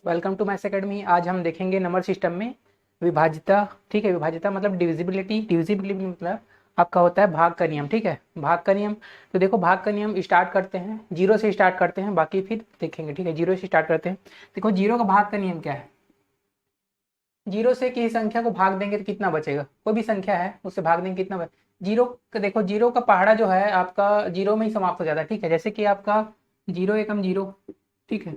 Welcome to maths academy. आज हम देखेंगे नंबर सिस्टम में विभाज्यता। ठीक है, विभाज्यता मतलब डिविजिबिलिटी। डिविजिबिलिटी मतलब आपका होता है भाग का नियम। ठीक है, भाग का नियम। तो देखो, भाग का नियम स्टार्ट करते हैं, जीरो से स्टार्ट करते हैं, बाकी फिर देखेंगे। ठीक है, जीरो से स्टार्ट करते हैं। देखो, जीरो का भाग का नियम क्या है। जीरो से किसी संख्या को भाग देंगे तो कितना बचेगा। कोई भी संख्या है उससे भाग देंगे कितना जीरो का। देखो, जीरो का पहाड़ा जो है आपका जीरो में ही समाप्त हो जाता है। ठीक है, जैसे कि आपका जीरो एकम जीरो। ठीक है,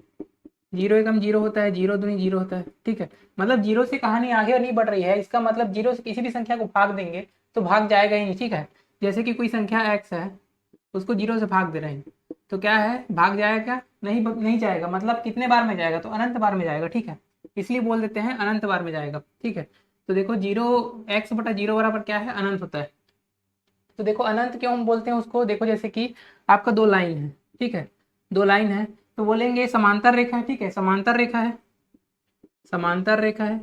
जीरो एकम जीरो होता है, जीरो दूनी जीरो होता है। ठीक है, मतलब जीरो से कहानी आगे नहीं बढ़ रही है। इसका मतलब जीरो से किसी भी संख्या को भाग देंगे तो भाग जाएगा ही नहीं। ठीक है, जैसे कि कोई संख्या एक्स है, उसको जीरो से भाग दे रहे हैं तो क्या है, भाग जाएगा क्या? नहीं, नहीं जाएगा। मतलब कितने बार में जाएगा? तो अनंत बार में जाएगा। ठीक है, इसलिए बोल देते हैं अनंत बार में जाएगा। ठीक है, तो देखो, जीरो एक्स बटा जीरो बराबर क्या है? अनंत होता है। तो देखो, अनंत क्यों हम बोलते हैं उसको। देखो, जैसे कि आपका दो लाइन है। ठीक है, दो लाइन है तो बोलेंगे समांतर रेखा है। ठीक है, समांतर रेखा है, समांतर रेखा है,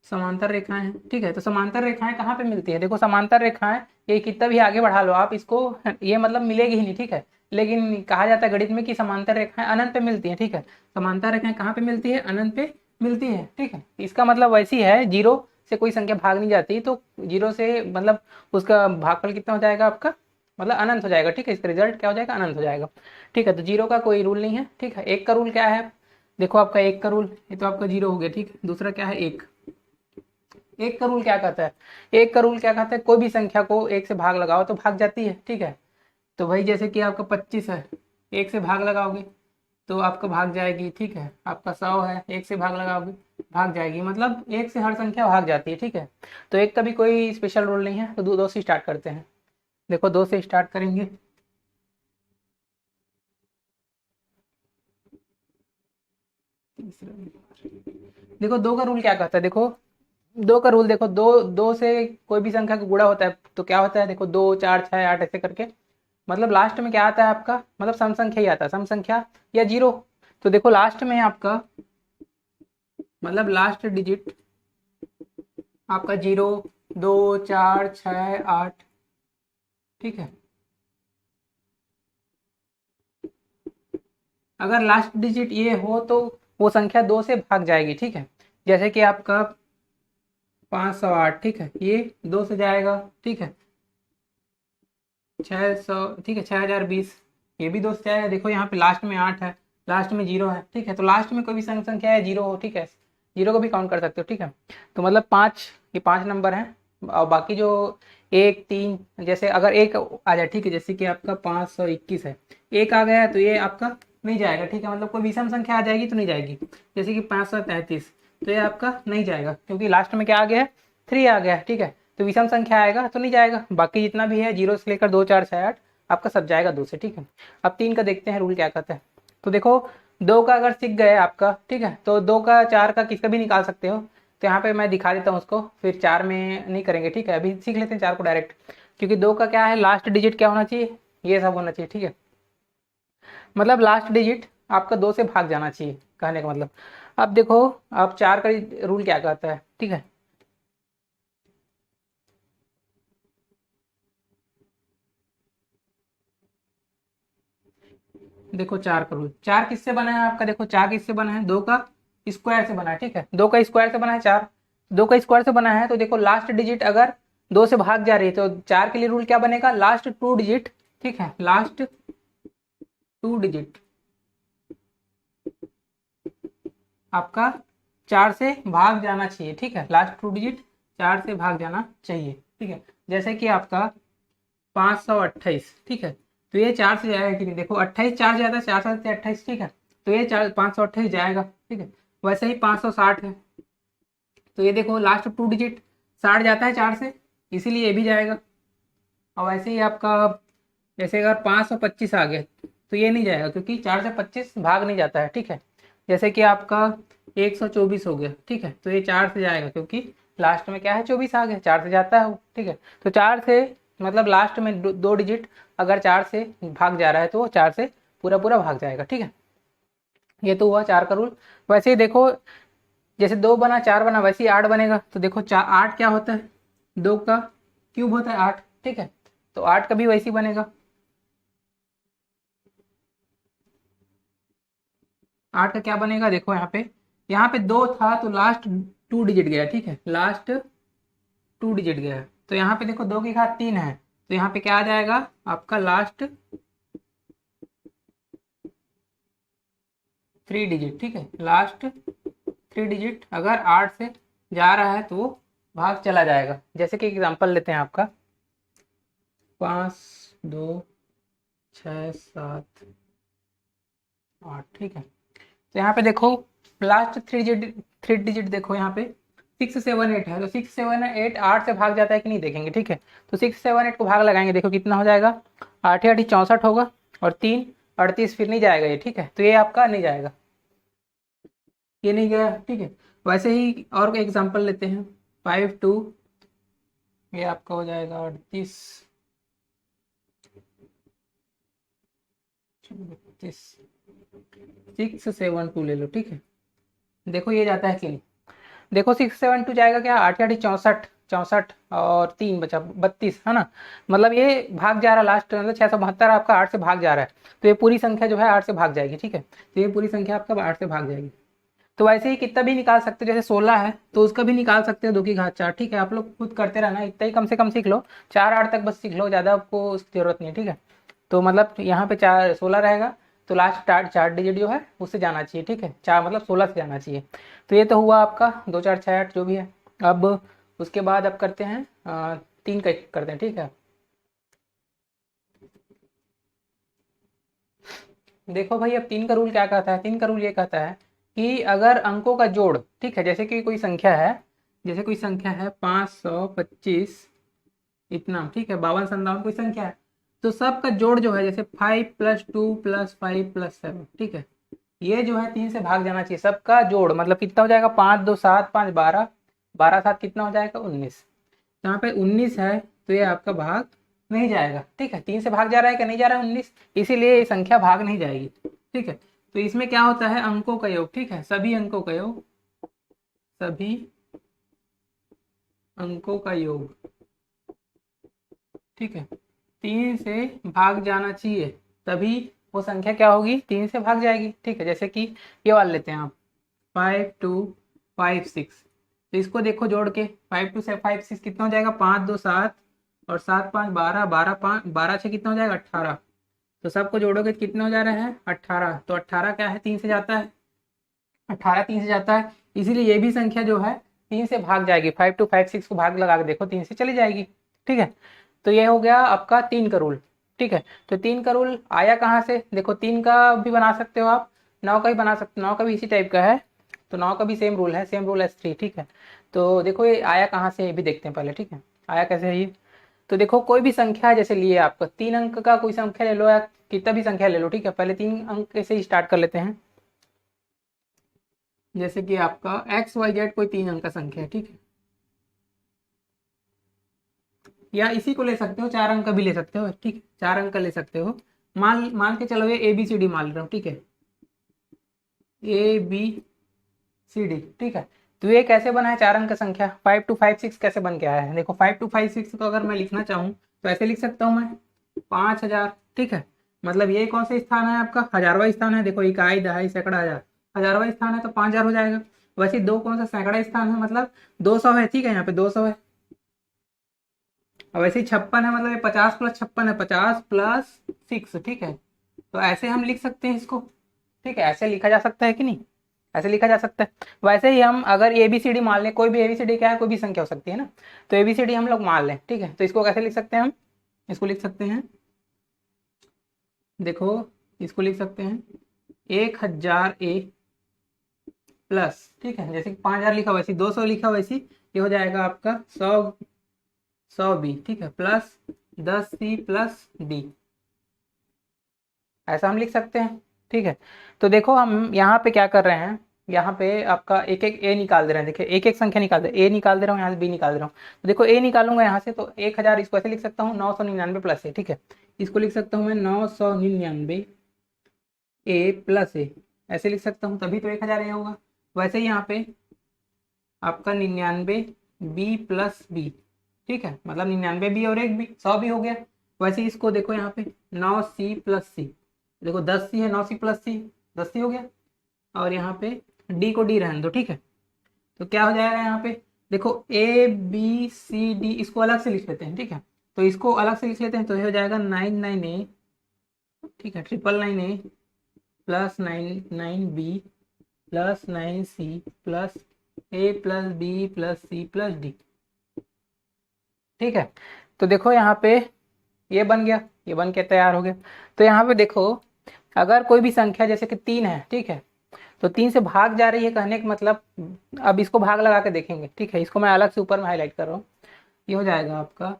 समांतर रेखाएं हैं। ठीक है, तो समांतर रेखाएं कहाँ पे मिलती है? देखो, समांतर रेखाएं ये कितना भी आगे बढ़ा लो आप इसको, ये मतलब मिलेगी ही नहीं। ठीक है, लेकिन कहा जाता है गणित में कि समांतर रेखाएं अनंत पे मिलती हैं। ठीक है, समांतर रेखाएं कहाँ पे मिलती है? अनंत पे मिलती है। ठीक है, इसका मतलब वैसी है, जीरो से कोई संख्या भाग नहीं जाती, तो जीरो से मतलब उसका भागफल कितना हो जाएगा आपका? मतलब अनंत हो जाएगा। ठीक है, इसका रिजल्ट क्या हो जाएगा? अनंत हो जाएगा। ठीक है, तो जीरो का कोई रूल नहीं है। ठीक है, एक का रूल क्या है? देखो, आपका एक का रूल, ये तो आपका जीरो हो गया। ठीक है, दूसरा क्या है? एक। एक का रूल क्या कहता है? एक का रूल क्या कहता है? कोई भी संख्या को एक से भाग लगाओ तो भाग जाती है। ठीक है, तो भाई जैसे कि आपका 25 है, एक से भाग लगाओगे तो आपका भाग जाएगी। ठीक है, आपका 100 है, एक से भाग लगाओगे भाग जाएगी। मतलब एक से हर संख्या भाग जाती है। ठीक है, तो एक का भी कोई स्पेशल रूल नहीं है। तो दो से स्टार्ट करते हैं। देखो, दो से स्टार्ट करेंगे। देखो, दो का रूल क्या कहता है? देखो, दो का रूल देखो, दो दो से कोई भी संख्या का गुणा होता है तो क्या होता है? देखो, दो चार छः आठ ऐसे करके, मतलब लास्ट में क्या आता है आपका? मतलब सम संख्या ही आता है, सम संख्या या जीरो। तो देखो, लास्ट में आपका मतलब लास्ट डिजिट आपका जीरो, दो, चार, छः, आठ। ठीक है, अगर लास्ट डिजिट ये हो तो वो संख्या दो से भाग जाएगी। ठीक है, जैसे कि आपका 508। ठीक है, ये दो से जाएगा। ठीक है, 600। ठीक है, 6020, ये भी दो से जाएगा। देखो, यहाँ पे लास्ट में आठ है, लास्ट में जीरो है। ठीक है, तो लास्ट में कोई भी संख्या है जीरो हो। ठीक है, जीरो को भी काउंट कर सकते हो। ठीक है, तो मतलब पाँच, ये पांच नंबर हैं। और बाकी जो एक तीन, जैसे अगर एक आ जाए, ठीक है, जैसे कि आपका 521 है, एक आ गया तो ये आपका नहीं जाएगा। ठीक है, मतलब कोई विषम संख्या आ जाएगी तो नहीं जाएगी। जैसे कि 533, तो ये आपका नहीं जाएगा क्योंकि लास्ट में क्या आ गया है? थ्री आ गया है। ठीक है, तो विषम संख्या आएगा तो नहीं जाएगा। बाकी जितना भी है जीरो से लेकर दो, चार, छः, आठ, आपका सब जाएगा दो से। ठीक है, अब तीन का देखते हैं रूल क्या कहता है। तो देखो, दो का अगर सीख गए आपका, ठीक है, तो दो का चार का किसका भी निकाल सकते हो। तो यहाँ पे मैं दिखा देता हूँ उसको, फिर चार में नहीं करेंगे। ठीक है, अभी सीख लेते हैं चार को डायरेक्ट, क्योंकि दो का क्या है, लास्ट डिजिट क्या होना चाहिए? ये सब होना चाहिए। ठीक है, मतलब लास्ट डिजिट आपका दो से भाग जाना चाहिए, कहने का मतलब। अब देखो, अब चार का रूल क्या कहता है। ठीक है, देखो, चार का रूल, चार किससे बना है आपका? देखो, चार किससे बना है? दो का स्क्वायर से बना है। ठीक है, दो का स्क्वायर से बना है चार, दो का स्क्वायर से बना है। तो देखो, लास्ट डिजिट अगर दो से भाग जा रही है तो चार के लिए रूल क्या बनेगा? Last two digit. ठीक है, लास्ट टू डिजिट आपका चार से भाग जाना चाहिए। ठीक है, लास्ट टू डिजिट चार से भाग जाना चाहिए। ठीक है, जैसे कि आपका 528। ठीक है, तो ये चार से जाएगा कि नहीं? देखो, 28 चार से जाता है, चार सात से 28। ठीक है, तो ये चार 528 जाएगा। ठीक है, वैसे ही 560 है, तो ये देखो लास्ट टू डिजिट 60 जाता है चार से, इसीलिए ये भी जाएगा। और वैसे ही आपका जैसे अगर 525 आ गया तो ये नहीं जाएगा क्योंकि चार से 25 भाग नहीं जाता है। ठीक है, जैसे कि आपका 124 हो गया। ठीक है, तो ये चार से जाएगा क्योंकि लास्ट में क्या है, 24 आ गया, चार से जाता है वो। ठीक है, तो चार से मतलब लास्ट में दो डिजिट अगर चार से भाग जा रहा है तो वो चार से पूरा पूरा भाग जाएगा। ठीक है, ये तो हुआ चार का रूल। वैसे ही देखो, जैसे दो बना चार बना, वैसे ही आठ बनेगा। तो देखो, चार आठ क्या होता है? दो का क्यूब होता है आठ। ठीक है, तो आठ का भी वैसे ही बनेगा। 8 का क्या बनेगा, देखो यहाँ पे 2 था तो लास्ट 2 डिजिट गया, ठीक है, लास्ट 2 डिजिट गया। तो यहाँ पे देखो 2 की घात 3 है, तो यहाँ पे क्या आ जाएगा आपका लास्ट 3 डिजिट, ठीक है, लास्ट 3 डिजिट अगर 8 से जा रहा है तो वो भाग चला जाएगा। जैसे कि एग्जांपल लेते हैं आपका 5 2 6 7 8, ठीक है। तो यहाँ पे देखो लास्ट 3 डिजिट देखो यहाँ पे 678 है, तो 678 8 से भाग जाता है कि नहीं देखेंगे, ठीक है। तो 678 को भाग लगाएंगे, देखो कितना हो जाएगा, 8 8 64 होगा, और 3 38, फिर नहीं जाएगा ये, ठीक है। तो ये आपका नहीं जाएगा, ये नहीं गया, ठीक है। वैसे ही और एग्जांपल लेते हैं 5 2, ये आपका हो जाएगा 38 672 ले लो, ठीक है। देखो ये जाता है कि नहीं, देखो 672 जाएगा क्या, 8 8 64 64, और 3 बचा 32, है ना। मतलब ये भाग जा रहा है लास्ट, मतलब 672 आपका 8 से भाग जा रहा है, तो ये पूरी संख्या जो है 8 से भाग जाएगी, ठीक है। तो ये पूरी संख्या आपका 8 से भाग जाएगी। तो वैसे ही कितना भी निकाल सकते हो, जैसे 16 है तो उसका भी निकाल सकते हो 2 की घात 4, ठीक है। आप लोग खुद करते रहना, इतना ही कम से कम सीख लो, 4 8 तक बस सीख लो, ज़्यादा आपको उसकी जरूरत नहीं है, ठीक है। तो मतलब यहाँ पे 16 रहेगा, तो लास्ट 4 डिजिट जो है उससे जाना चाहिए, ठीक है, 4 मतलब 16 से जाना चाहिए। तो ये तो हुआ आपका 2 4 6 8 जो भी है। अब उसके बाद अब करते हैं 3 का करते हैं, ठीक है। देखो भाई अब 3 का रूल क्या कहता है, 3 का रूल ये कहता है कि अगर अंकों का जोड़, ठीक है, जैसे कि कोई संख्या है, जैसे कोई संख्या है 525 इतना, ठीक है, 52 57 कोई संख्या है, तो सबका जोड़ जो है जैसे 5 + 2 + 5 + 7, ठीक है, ये जो है 3 से भाग जाना चाहिए, सबका जोड़ मतलब कितना हो जाएगा, 5 2 7 5 12, 12 7 कितना हो जाएगा 19। यहाँ पे 19 है तो ये आपका भाग नहीं जाएगा, ठीक है, 3 से भाग जा रहा है क्या, नहीं जा रहा है 19, इसीलिए ये संख्या भाग नहीं जाएगी, ठीक है। तो इसमें क्या होता है, अंकों का योग, ठीक है, सभी अंकों का योग, सभी अंकों का योग, ठीक है, 3 से भाग जाना चाहिए, तभी वो संख्या क्या होगी, 3 से भाग जाएगी, ठीक है। जैसे कि ये वाला लेते हैं आप 5 2 5 6, तो इसको देखो जोड़ के 5 2 से 5 6 कितना हो जाएगा, 5 2 7, और 7 5 12, 12 5 12 6 कितना हो जाएगा 18। तो सबको जोड़ोगे तो कितना हो जा रहा है 18, तो 18 क्या है 3 से जाता है, 18 3 से जाता है, इसीलिए ये भी संख्या जो है 3 से भाग जाएगी, 5 2 5 6 को भाग लगा के देखो 3 से चली जाएगी, ठीक है। तो ये हो गया आपका 3 का रूल, ठीक है। तो 3 का रूल आया कहाँ से, देखो 3 का भी बना सकते हो आप, 9 का भी बना सकते हो, 9 का भी इसी टाइप का है, तो 9 का भी सेम रूल है, सेम रूल एज 3, ठीक है। तो देखो ये आया कहाँ से, ये भी देखते हैं पहले, ठीक है, आया कैसे है ये। तो देखो कोई भी संख्या जैसे लिए आपका 3 अंक का कोई संख्या ले लो या कितना भी संख्या ले लो, ठीक है, पहले 3 अंक से ही स्टार्ट कर लेते हैं। जैसे कि आपका XYZ कोई 3 अंक का संख्या है, ठीक है, या इसी को ले सकते हो, 4 अंक का भी ले सकते हो, ठीक है, 4 अंक का ले सकते हो। मान के चलो ये ABCD मान रहा हूँ, ठीक है, ABCD, ठीक है। तो ये कैसे बना है 4 अंक का संख्या, 5 2 5 6 कैसे बन के आया है, देखो 5 2 5 6 को अगर मैं लिखना चाहूँ तो ऐसे लिख सकता हूँ मैं 5000, ठीक है। मतलब ये कौन सा स्थान है आपका, हजारवा स्थान है, देखो इकाई दहाई सैकड़ा हजार, हजारवा स्थान है तो 5000 हो जाएगा। वैसे 2 कौन सा सैकड़ा स्थान है, मतलब 200 है, ठीक है, यहाँ पे 200 है। अब ऐसे ही 56 है, मतलब ये 50 + 56 है, 50 + 6, ठीक है। तो ऐसे हम लिख सकते हैं इसको, ठीक है, ऐसे लिखा जा सकता है कि नहीं, ऐसे लिखा जा सकता है। वैसे ही हम अगर ABCD मान लें, कोई भी ABCD क्या है, कोई भी संख्या हो सकती है ना, तो ABCD हम लोग मान लें, ठीक है। तो इसको कैसे लिख सकते हैं हम, इसको लिख सकते हैं, देखो इसको लिख सकते हैं 1000A प्लस, ठीक है, जैसे 5000 लिखा वैसे 200 लिखा वैसे ये हो जाएगा आपका 100B, ठीक है, प्लस 10C प्लस D, ऐसा हम लिख सकते हैं, ठीक है। तो देखो हम यहाँ पे क्या कर रहे हैं, यहाँ पे आपका एक एक ए निकाल दे रहे हैं, देखिए एक एक संख्या निकाल दे, ए निकाल दे रहा हूँ, यहाँ से बी निकाल दे रहा हूँ। तो देखो ए निकालूंगा यहाँ से तो 1000, इसको ऐसे लिख सकता हूँ 999 प्लस ए, ठीक है, इसको लिख सकता हूँ मैं 999 ए प्लस ए, ऐसे लिख सकता हूँ, तभी तो 1000 ए होगा। वैसे ही यहाँ पे आपका 99B प्लस बी, ठीक है, मतलब 99B और एक बी 100 भी हो गया। वैसे इसको देखो यहाँ पे 9C प्लस सी, देखो 10C है, 9C प्लस सी 10C हो गया। और यहाँ पे डी को डी रहने दो, ठीक है। तो क्या हो जाएगा यहाँ पे, देखो ए बी सी डी, इसको अलग से लिख लेते हैं, ठीक है। तो इसको अलग से लिख लेते हैं, तो ये हो जाएगा 99A, ठीक है, 999A plus 99B plus 9C plus A plus B plus C plus D, ठीक है। तो देखो यहाँ पे ये बन गया, ये बन के तैयार हो गया। तो यहाँ पे देखो, अगर कोई भी संख्या जैसे कि 3 है, ठीक है, तो 3 से भाग जा रही है, कहने का मतलब, अब इसको भाग लगा के देखेंगे, ठीक है। इसको मैं अलग से ऊपर में हाईलाइट कर रहा हूँ। ये हो जाएगा आपका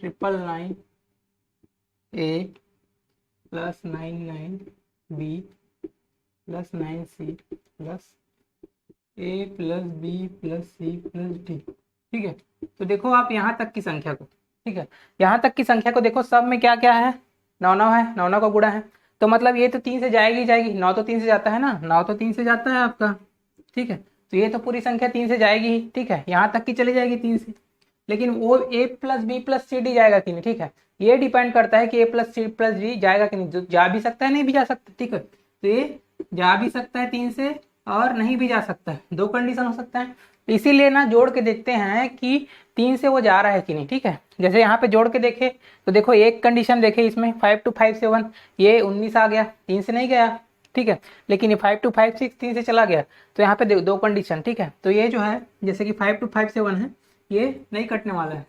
999A plus 99B plus 9C plus A plus B plus C plus D, ठीक है। तो देखो आप यहाँ तक की संख्या को, ठीक है, यहाँ तक की संख्या को देखो, सब में क्या क्या है, 9 है, 9 का गुणा है। तो मतलब ये तो 3 से जाएगी जाएगी, 9 तो 3 से जाता है ना, 9 तो 3 से जाता है आपका, ठीक है। तो ये तो पूरी संख्या 3 से जाएगी ही, ठीक है, यहाँ तक की चली जाएगी 3 से। लेकिन वो A plus B plus C D जाएगा कि नहीं, ठीक है। ये डिपेंड करता है कि ए प्लस सी प्लस डी जाएगा कि नहीं, जो जा भी सकता है, नहीं भी जा सकता, ठीक है। तो ये जा भी सकता है 3 से और नहीं भी जा सकता है, 2 कंडीशन हो सकता है। इसीलिए ना जोड़ के देखते हैं कि 3 से वो जा रहा है कि नहीं, ठीक है। जैसे यहाँ पे जोड़ के देखे तो देखो, एक कंडीशन देखे इसमें 5 to 5 7, ये 19 आ गया, 3 से नहीं गया, ठीक है। लेकिन ये 5 to 5 6 3 से चला गया, तो यहाँ पे दो कंडीशन, ठीक है। तो ये जो है जैसे कि 5 to 5 7 है, ये नहीं कटने वाला है,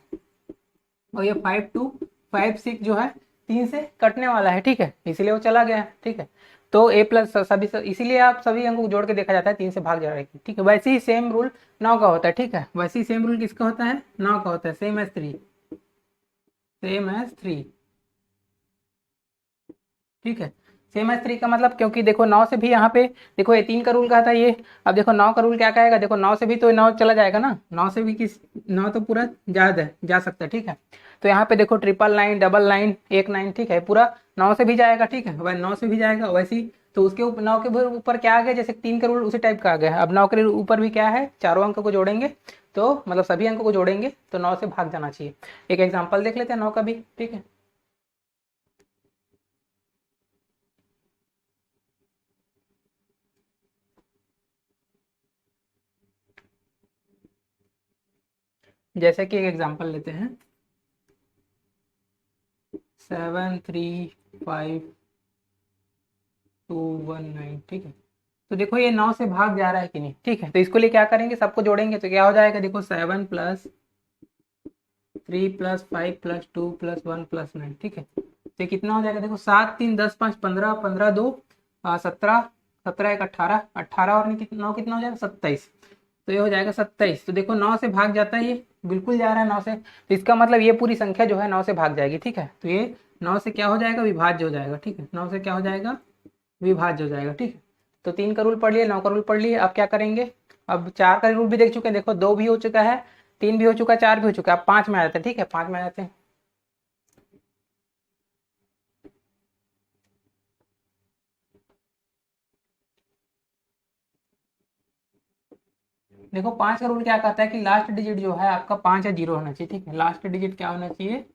और ये 5 to 5 6 जो है 3 से कटने वाला है, ठीक है, इसीलिए वो चला गया, ठीक है। तो ए प्लस सभी, इसीलिए आप सभी अंकों को जोड़ के देखा जाता है 3 से भाग जा रहा है, ठीक है। वैसे ही सेम रूल 9 का होता है, ठीक है। वैसे ही सेम रूल किसका होता है, 9 का होता है, सेम एज 3, सेम एज 3, ठीक है। सेम एज 3 का मतलब, क्योंकि देखो 9 से भी यहाँ पे देखो, ये 3 का रूल कहा था ये, अब देखो 9 का रूल क्या कहेगा, देखो 9 से भी तो 9 चला जाएगा ना, 9 से भी किस, 9 तो पूरा जा सकता है, ठीक है। तो यहाँ पे देखो 999 999 19, ठीक है, पूरा 9 से भी जाएगा, ठीक है, वह 9 से भी जाएगा वैसे ही। तो उसके ऊपर 9 के ऊपर क्या आ गया, जैसे 3 का रूल उसी टाइप का आ गया। अब 9 के ऊपर भी क्या है, चारों अंक को जोड़ेंगे, तो मतलब सभी अंकों को जोड़ेंगे तो 9 से भाग जाना चाहिए। एक एग्जाम्पल देख लेते हैं 9 का भी, ठीक है। जैसे कि एक एग्जाम्पल लेते हैं, 735 219, ठीक है। तो देखो ये 9 से भाग जा रहा है कि नहीं, ठीक है। तो इसको लिए क्या करेंगे, सबको जोड़ेंगे तो क्या हो जाएगा, देखो 7 plus 3 plus 5 plus 2 plus 1 plus 9, ठीक है। तो कितना हो जाएगा, देखो 7 3 10 5 15 15 2 17 17 1 18 18 और 9 कितना हो जाएगा, 27। तो ये हो जाएगा 27। तो देखो 9 से भाग जाता है, ये बिल्कुल जा रहा है 9 से, तो इसका मतलब ये पूरी संख्या जो है 9 से भाग जाएगी, ठीक है। तो ये 9 से क्या हो जाएगा, विभाज्य हो जाएगा, ठीक है। 9 से क्या हो जाएगा, विभाज्य हो जाएगा, ठीक है। तो 3 का रूल पढ़ लिए, 9 का रूल पढ़ लिए, अब क्या करेंगे, अब 4 का रूल भी देख चुके हैं, देखो 2 भी हो चुका है, 3 भी हो चुका है, 4 भी हो चुका है, अब 5 में आ जाते हैं, ठीक है, 5 में आ जाते हैं। देखो 5 का रूल क्या कहता है कि लास्ट डिजिट जो है आपका 5 या 0 होना चाहिए, ठीक है। लास्ट डिजिट क्या होना चाहिए,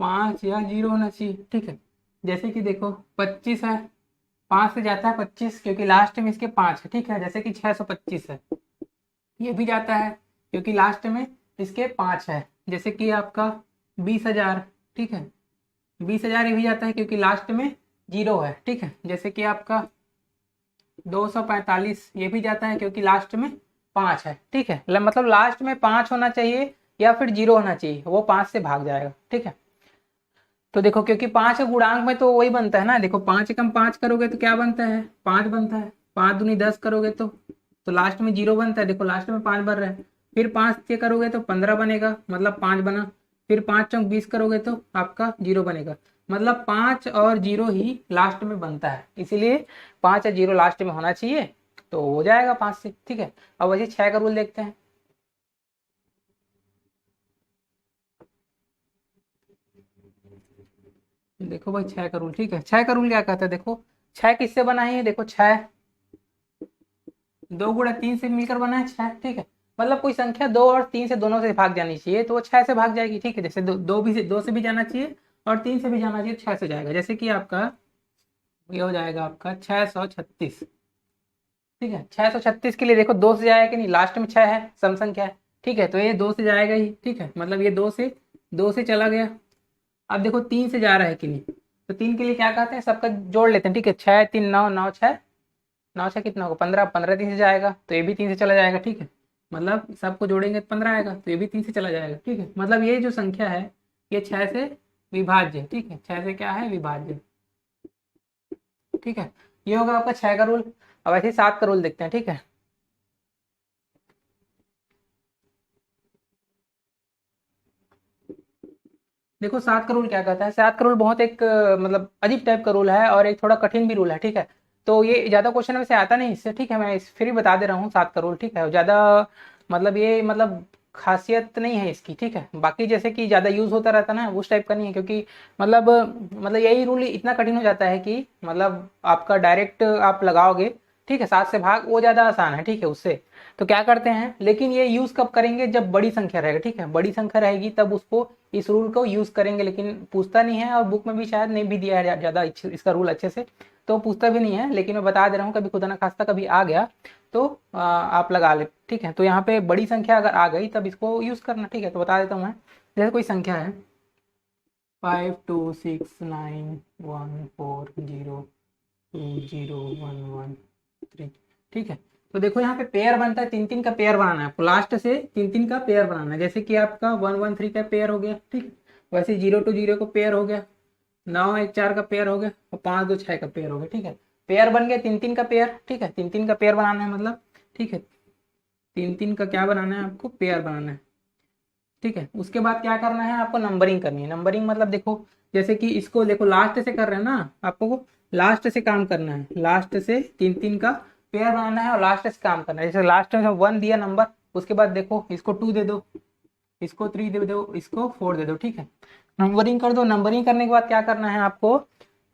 5 या 0 होना चाहिए, ठीक है। जैसे कि देखो 25 है, 5 से जाता है 25, क्योंकि लास्ट में इसके 5 है, ठीक है। जैसे कि 625 है, ये भी जाता है क्योंकि लास्ट में इसके 5 है। जैसे कि आपका 20,000, ठीक है, 20,000 ये भी जाता है क्योंकि लास्ट में 0 है, ठीक है। जैसे कि आपका 245 ये भी जाता है क्योंकि लास्ट में 5 है, ठीक है। मतलब लास्ट में 5 होना चाहिए या फिर 0 होना चाहिए, वो 5 से भाग जाएगा, ठीक है। तो देखो क्योंकि 5 का गुणांक में तो वही बनता है ना, देखो 5 कम 5 करोगे तो क्या बनता है, 5 बनता है, 5 दूनी 10 करोगे तो लास्ट में 0 बनता है, देखो लास्ट में 5 बन रहा है। फिर 5 से करोगे तो 15 बनेगा, मतलब 5 बना। फिर 5 चौक 20 करोगे तो आपका 0 बनेगा, मतलब 5 और 0 ही लास्ट में बनता है, इसीलिए 5 या 0 लास्ट में होना चाहिए, तो हो जाएगा 5 से, ठीक है। अब वैसे 6 का रूल देखते हैं। देखो भाई 6 का रूल, ठीक है। 6 का रूल क्या कहता है, देखो 6 किससे बना है, देखो 6 2 गुणा 3 से मिलकर बना है 6, ठीक है। मतलब कोई संख्या 2 और 3 से दोनों से भाग जानी चाहिए, तो वो 6 से भाग जाएगी, ठीक है। जैसे 2 से भी जाना चाहिए और 3 से भी जाना चाहिए, 6 से जाएगा। जैसे कि आपका ये हो जाएगा आपका 636। ठीक है, 636 के लिए देखो दो से जाएगा कि नहीं, लास्ट में 6 है, सम संख्या है। ठीक है, तो ये दो से जाएगा ही। ठीक है, मतलब ये दो से चला गया। अब देखो 3 से जा रहा है कि नहीं, तो 3 के लिए क्या कहते हैं, सबका जोड़ लेते हैं। ठीक है, 6 3 9, 9 6, 9 6 कितना होगा 15, 15 3 से जाएगा, तो ये भी 3 से चला जाएगा। ठीक है, मतलब सबको जोड़ेंगे तो 15 आएगा, तो ये भी 3 से चला जाएगा। ठीक है, मतलब ये जो संख्या है ये 6 से विभाज्य है। ठीक है, 6 से क्या है, विभाज्य। ठीक है, ये होगा आपका 6 का रूल। अब ऐसे ही 7 का रूल देखते हैं। ठीक है, देखो 7 का रूल क्या कहता है। 7 का रूल बहुत एक मतलब अजीब टाइप का रूल है और एक थोड़ा कठिन भी रूल है। ठीक है, तो ये ज़्यादा क्वेश्चन में से आता नहीं इससे। ठीक है, मैं इस फिर भी बता दे रहा हूँ 7 का रूल। ठीक है, ज़्यादा मतलब ये मतलब खासियत नहीं है इसकी। ठीक है, बाकी जैसे कि ज़्यादा यूज़ होता रहता ना, उस टाइप का नहीं है, क्योंकि मतलब यही रूल इतना कठिन हो जाता है कि मतलब आपका डायरेक्ट आप लगाओगे। ठीक है, 7 से भाग वो ज़्यादा आसान है। ठीक है, उससे तो क्या करते हैं, लेकिन ये यूज़ कब करेंगे, जब बड़ी संख्या रहेगा। ठीक है, बड़ी संख्या रहेगी तब उसको इस रूल को यूज़ करेंगे, लेकिन पूछता नहीं है और बुक में भी शायद नहीं भी दिया है ज़्यादा इसका रूल अच्छे से, तो पूछता भी नहीं है। लेकिन मैं बता दे रहा हूँ, कभी खुदा ना खास्ता कभी आ गया तो आप लगा ले। ठीक है, तो यहाँ पे बड़ी संख्या अगर आ गई तब इसको यूज़ करना। ठीक है, तो बता देता हूँ मैं। जैसे कोई संख्या है 526914020113। ठीक है, तो देखो यहाँ पे पेयर बनता है, 3 3 का पेयर बनाना है आपको, लास्ट से 3 3 का पेयर बनाना है। जैसे कि आपका 1 1 3 का पेयर हो गया। ठीक, वैसे 0 2 0 का पेयर हो गया, 9 1 4 का पेयर हो गया, और 5 2 6 का पेयर हो गया। ठीक है, पेयर बन गया 3 3 का पेयर। ठीक है, 3 3 का पेयर बनाना है मतलब। ठीक है, 3 3 का क्या बनाना है आपको, पेयर बनाना है। ठीक है, उसके बाद क्या करना है आपको, नंबरिंग करनी है। नंबरिंग मतलब देखो, जैसे कि इसको देखो लास्ट से कर रहे हैं ना, आपको लास्ट से काम करना है। लास्ट से 3 3 का पेयर बनाना है और लास्ट से काम करना है। जैसे लास्ट में 1 दिया नंबर, उसके बाद देखो इसको 2 दे दो, इसको 3 दे दो, इसको 4 दे दो। ठीक है, नंबरिंग कर दो। नंबरिंग करने के बाद क्या करना है आपको,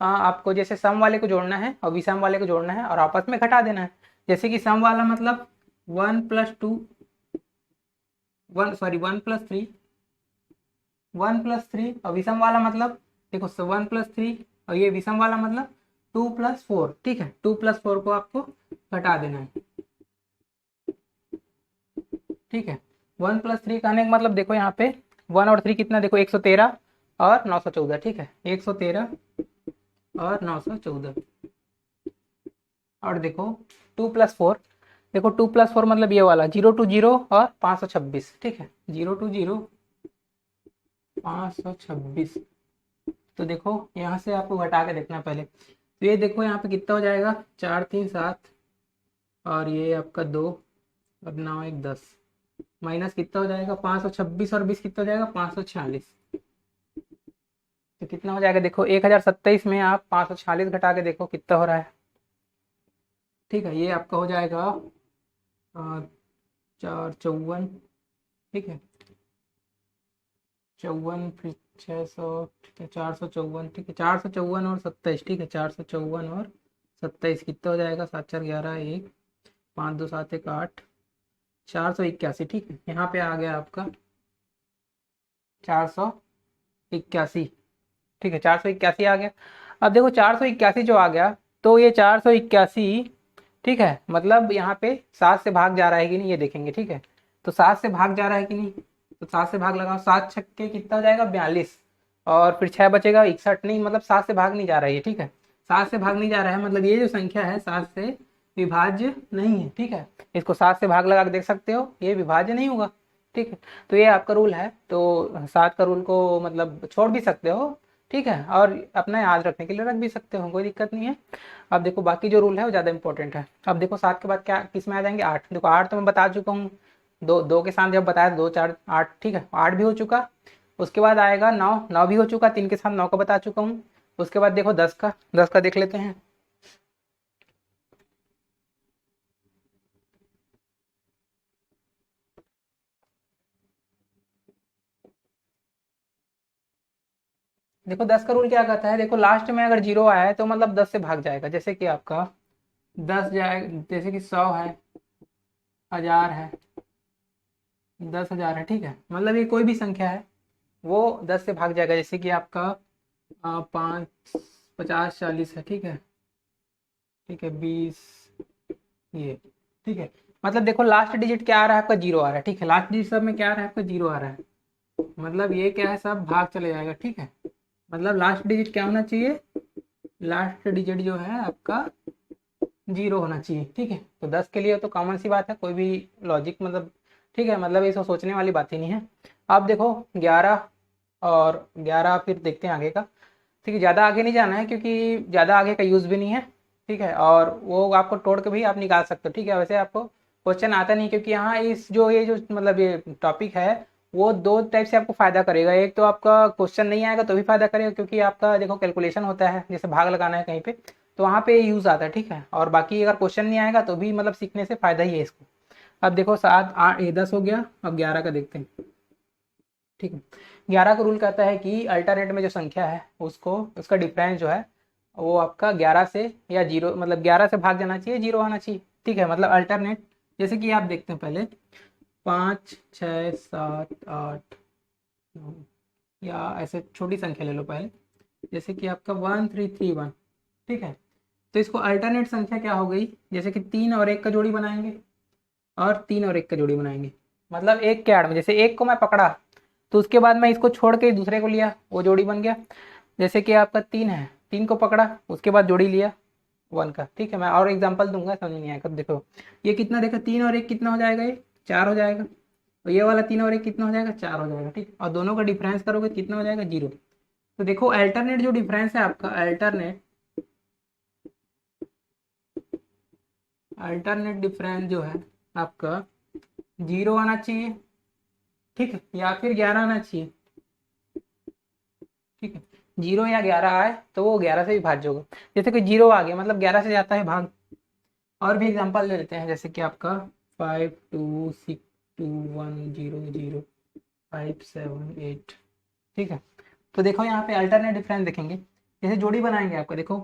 आपको जैसे सम वाले को जोड़ना है और विषम वाले को जोड़ना है और आपस में घटा देना है। जैसे कि सम वाला मतलब 1 + 2, 1 + 3, 1 + 3, और विषम वाला मतलब देखो 1 + 3, और ये विषम वाला मतलब 2 + 4। ठीक है, 2 + 4 को आपको घटा देना है। ठीक है, 1 + 3 कहने का मतलब देखो यहाँ पे 1 और 3 कितना, देखो 113 और 914। ठीक है, 113 और 914। और देखो 2 + 4, देखो 2 + 4 मतलब ये वाला 0 2 0 और 526। ठीक है, 0 2 0 526। तो देखो यहाँ से आपको घटा के देखना पहले, तो ये देखो यहाँ पे कितना हो जाएगा, 4 3 7, और ये आपका 2, और 9 1 10, माइनस कितना हो जाएगा 526, और 20 कितना हो जाएगा 546। तो कितना हो जाएगा देखो 1027 में आप 546 घटा के देखो कितना हो रहा है। ठीक है, ये आपका हो जाएगा 4 54। ठीक है, 54 फिर 600। ठीक है, 454। ठीक है, 454 और 27। ठीक है, 454 और 27 कितना हो जाएगा, 7 4 11 1, 5 2 7 1 8, 481। ठीक है, यहाँ पे आ गया आपका 481। ठीक है, 481 आ गया। अब देखो 481 जो आ गया, तो ये 481, ठीक है, मतलब यहाँ पे 7 से भाग जा रहा है कि नहीं ये देखेंगे। ठीक है, तो 7 से भाग जा रहा है कि नहीं, तो 7 से भाग लगाओ, 7 छक्के कितना हो जाएगा 42, और फिर 6 बचेगा 61। नहीं मतलब 7 से भाग नहीं जा रहा है ये। ठीक है, 7 से भाग नहीं जा रहा है, मतलब ये जो संख्या है 7 से विभाज्य नहीं है। ठीक है, इसको 7 से भाग लगा के देख सकते हो, ये विभाज्य नहीं होगा। ठीक है, तो ये आपका रूल है, तो 7 का रूल को मतलब छोड़ भी सकते हो। ठीक है, और अपना याद रखने के लिए रख भी सकते हो, कोई दिक्कत नहीं है। अब देखो बाकी जो रूल है वो ज़्यादा इंपॉर्टेंट है। अब देखो 7 के बाद क्या किस में आ जाएंगे, 8। देखो 8 तो मैं बता चुका हूँ, दो दो के साथ जब बताया 2 4 8। ठीक है, 8 भी हो चुका। उसके बाद आएगा 9, 9 भी हो चुका, 3 के साथ 9 का बता चुका हूँ। उसके बाद देखो 10 का देख लेते हैं। देखो 10 का रूल क्या कहता है, देखो लास्ट में अगर 0 आया है तो मतलब 10 से भाग जाएगा। जैसे कि आपका 10 जाए, जैसे कि 100 है, 1000 है, 10,000 है। ठीक है, मतलब ये कोई भी संख्या है वो 10 से भाग जाएगा। जैसे कि आपका 5 50 40 है। ठीक है, ठीक है 20 ये, ठीक है। मतलब देखो लास्ट डिजिट क्या आ रहा है आपका, जीरो आ रहा है, ठीक है। लास्ट डिजिट सब में क्या आ रहा है आपका, जीरो आ रहा है। मतलब ये क्या है, सब भाग चले जाएगा, ठीक है। मतलब लास्ट डिजिट क्या होना चाहिए, लास्ट डिजिट जो है आपका जीरो होना चाहिए, ठीक है। तो 10 के लिए तो कॉमन सी बात है, कोई भी लॉजिक मतलब, ठीक है, मतलब इसको सोचने वाली बात ही नहीं है। अब देखो 11 और 11 फिर देखते हैं आगे का, ठीक है। ज़्यादा आगे नहीं जाना है क्योंकि ज़्यादा आगे का यूज़ भी नहीं है, ठीक है। और वो आपको तोड़ के भी आप निकाल सकते हो, ठीक है। वैसे आपको क्वेश्चन आता नहीं क्योंकि यहाँ इस जो ये जो मतलब ये टॉपिक है वो दो टाइप से आपको फ़ायदा करेगा। एक तो आपका क्वेश्चन नहीं आएगा तो भी फ़ायदा करेगा क्योंकि आपका देखो कैलकुलेशन होता है, जैसे भाग लगाना है कहीं पे, तो वहाँ पे यूज़ आता है, ठीक है। और बाकी अगर क्वेश्चन नहीं आएगा तो भी मतलब सीखने से फ़ायदा ही है इसको। अब देखो 7 8 ये 10 हो गया, अब 11 का देखते हैं, ठीक है। 11 का रूल कहता है कि अल्टरनेट में जो संख्या है उसको उसका डिफरेंस जो है वो आपका 11 से या जीरो, मतलब 11 से भाग जाना चाहिए, जीरो आना चाहिए, ठीक है। मतलब अल्टरनेट जैसे कि आप देखते हैं पहले 5 6 7 8 9, या ऐसे छोटी संख्या ले लो पहले, जैसे कि आपका 1331, ठीक है। तो इसको अल्टरनेट संख्या क्या हो गई, जैसे कि 3 और 1 का जोड़ी बनाएंगे और 3 और 1 का जोड़ी बनाएंगे। मतलब एक के आड़ में, जैसे एक को मैं पकड़ा तो उसके बाद मैं इसको छोड़ के दूसरे को लिया, वो जोड़ी बन गया। जैसे कि आपका 3 है, 3 को पकड़ा उसके बाद जोड़ी लिया 1 का, ठीक है। मैं और एग्जांपल दूंगा, समझ नहीं आएगा। देखो ये कितना, देखो 3 और 1 कितना हो जाएगा, ये 4 हो जाएगा। और ये वाला 3 और 1 कितना हो जाएगा, 4 हो जाएगा, ठीक। और दोनों का डिफरेंस करोगे कितना हो जाएगा, जीरो। तो देखो अल्टरनेट जो डिफरेंस है आपका, अल्टरनेट अल्टरनेट डिफरेंस जो है आपका जीरो आना चाहिए, ठीक है, या फिर 11 आना चाहिए, ठीक है। जीरो या 11 आए तो वो 11 से विभाज्य होगा। जैसे कि जीरो आ गया मतलब 11 से जाता है भाग। और भी एग्जांपल ले लेते हैं, जैसे कि आपका 5262100578, ठीक है। तो देखो यहाँ पे अल्टरनेट डिफरेंस देखेंगे, जैसे जोड़ी बनाएंगे आपका, देखो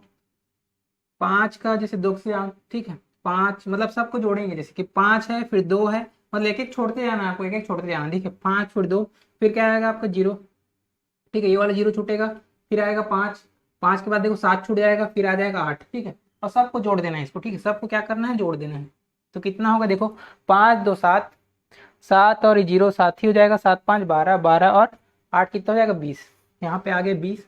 5 का जैसे दो से ठीक है, 5 मतलब सबको जोड़ेंगे, जैसे कि 5 है फिर 2 है, मतलब एक एक छोड़ते जाना है आपको, एक एक छोड़ते जाना, ठीक है। 5 फिर 2 फिर क्या आएगा आपका, जीरो, ठीक है। ये वाला जीरो छूटेगा, फिर आएगा 5, 5 के बाद देखो 7 छूट जाएगा, फिर आ जाएगा 8, ठीक है। और सबको जोड़ देना है इसको, ठीक है। सबको क्या करना है, जोड़ देना है। तो कितना होगा देखो, 5 2 7, 7 और जीरो सात ही हो जाएगा, 7 5 12, 12 और 8 कितना हो जाएगा, 20। यहाँ पे आगे 20,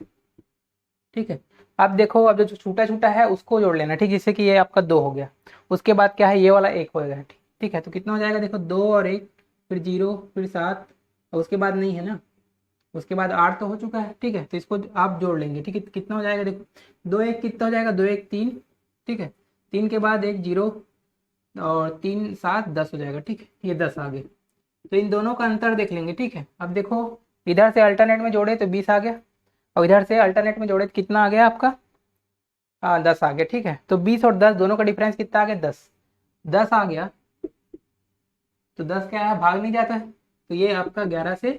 ठीक है। अब देखो अब जो छूटा छूटा है उसको जोड़ लेना, ठीक। जैसे कि ये आपका 2 हो गया, उसके बाद क्या है, ये वाला 1 हो गया, ठीक, ठीक है। तो कितना हो जाएगा देखो, 2 और 1, फिर 0 फिर 7, और उसके बाद नहीं है ना, उसके बाद 8 तो हो चुका है, ठीक है। तो इसको आप जोड़ लेंगे, ठीक है। कितना हो जाएगा देखो, 2 1 कितना हो जाएगा, 2 1 3, ठीक है। 3 के बाद एक जीरो, और 3 7 10 हो जाएगा, ठीक है। ये 10 आ गए। तो इन दोनों का अंतर देख लेंगे, ठीक है। अब देखो इधर से अल्टरनेट में जोड़े तो 20 आ गया, और इधर से अल्टरनेट में जोड़े तो कितना आ गया आपका, 10 आ गया, ठीक है। तो 20 और 10 दोनों का डिफरेंस कितना आ गया, 10, 10 आ गया। तो 10 क्या है, भाग नहीं जाता है, तो ये आपका 11 से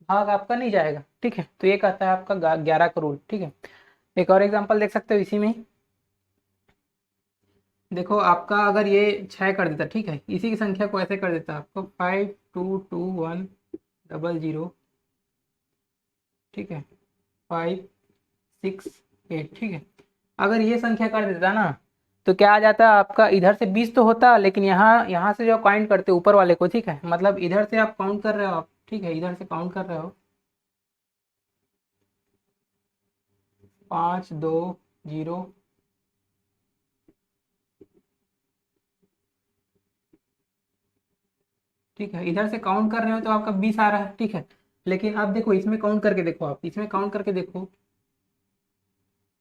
भाग आपका नहीं जाएगा, ठीक है। तो ये कहता है आपका 11 का रूल, ठीक है। एक और एग्जांपल देख सकते हो इसी में ही, देखो आपका अगर ये 6 कर देता, ठीक है, इसी की संख्या को ऐसे कर देता आपको 522100, ठीक है, 568, ठीक है। अगर ये संख्या कर देता ना तो क्या आ जाता आपका, इधर से 20 तो होता, लेकिन यहाँ यहाँ से जो काउंट करते ऊपर वाले को, ठीक है, मतलब इधर से आप काउंट कर रहे हो आप, ठीक है, इधर से काउंट कर रहे हो 5 2 0, ठीक है। इधर से काउंट कर रहे हो तो आपका 20 आ रहा है, ठीक है। लेकिन अब देखो इसमें काउंट करके देखो, आप इसमें काउंट करके देखो,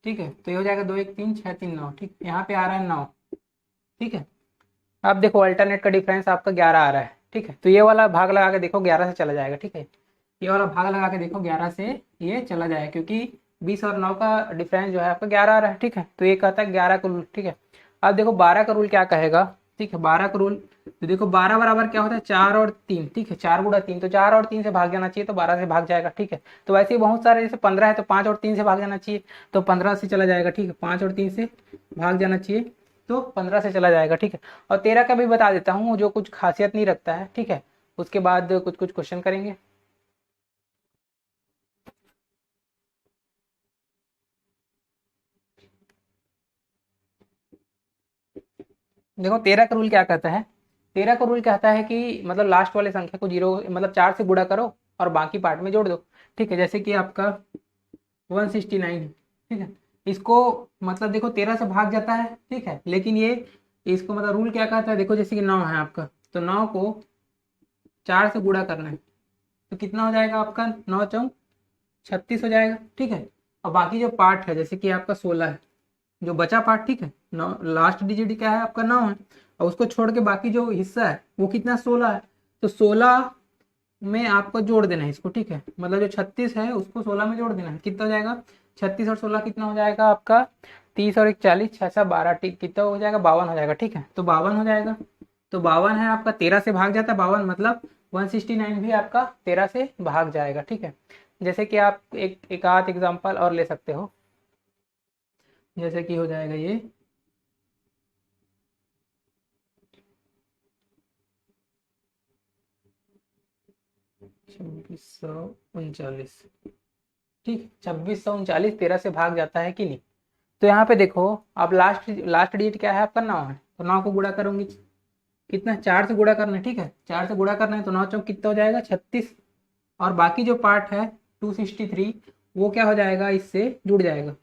ठीक है। तो ये हो जाएगा 2 1 3 6 3 9, ठीक, यहाँ पे आ रहा है 9, ठीक है। अब देखो अल्टरनेट का डिफरेंस आपका 11 आ रहा है, ठीक है। तो ये वाला भाग लगा के देखो 11 से चला जाएगा, ठीक है। ये वाला भाग लगा के देखो 11 से ये चला जाएगा, क्योंकि 20 और 9 का डिफरेंस जो है आपका 11 आ रहा है, ठीक है। तो ये कहता है 11 का रूल, ठीक है। अब देखो 12 का रूल क्या कहेगा, ठीक है। 12 का रूल, तो देखो 12 बराबर क्या होता है, 4 और 3, ठीक है, 4 गुणा 3, तो 4 और 3 से भाग जाना चाहिए, तो 12 से भाग जाएगा, ठीक है। तो वैसे ही बहुत सारे, जैसे 15 है तो 5 और 3 से भाग जाना चाहिए, तो 15 से चला जाएगा, ठीक है। 5 और 3 से भाग जाना चाहिए तो 15 से चला जाएगा, ठीक है। और 13 का भी बता देता हूँ, जो कुछ खासियत नहीं रखता है, ठीक है। उसके बाद कुछ कुछ क्वेश्चन करेंगे। देखो 13 का रूल क्या कहता है, 13 का रूल कहता है कि मतलब लास्ट वाले संख्या को जीरो मतलब 4 से गुणा करो और बाकी पार्ट में जोड़ दो। ठीक है, जैसे कि आपका 169, ठीक है, इसको मतलब देखो 13 से भाग जाता है, ठीक है, लेकिन ये इसको मतलब रूल क्या कहता है, देखो जैसे कि 9 है आपका, तो 9 को 4 से गुणा करना है, तो कितना हो जाएगा आपका, 9 × 36 हो जाएगा। ठीक है, और बाकी जो पार्ट है जैसे कि आपका 16 है, जो बचा पार्ट, ठीक है, 9 लास्ट डिजिट क्या है आपका 9 है, और उसको छोड़ के बाकी जो हिस्सा है वो कितना 16 है, तो 16 में आपको जोड़ देना है इसको। ठीक है, मतलब जो 36 है उसको 16 में जोड़ देना है, कितना हो जाएगा, 36 और 16 कितना हो जाएगा आपका, 30 और 1 40, 6 7 12, कितना हो जाएगा, 52 हो जाएगा। ठीक है, तो 52 हो जाएगा, तो 52 है आपका 13 से भाग जाता है, 52 मतलब 169 भी आपका 13 से भाग जाएगा। ठीक है, जैसे कि आप एक आध एग्जांपल और ले सकते हो, जैसे कि हो जाएगा ये 2639, ठीक, 2639 13 से भाग जाता है कि नहीं। तो यहाँ पे देखो, अब लास्ट लास्ट डिजिट क्या है आपका 9 है, तो 9 को गुणा करूंगी, कितना 4 से गुणा करना है। ठीक है, 4 से गुणा करना है, तो 9 चौक कितना हो जाएगा 36, और बाकी जो पार्ट है 263 वो क्या हो जाएगा, इससे जुड़ जाएगा,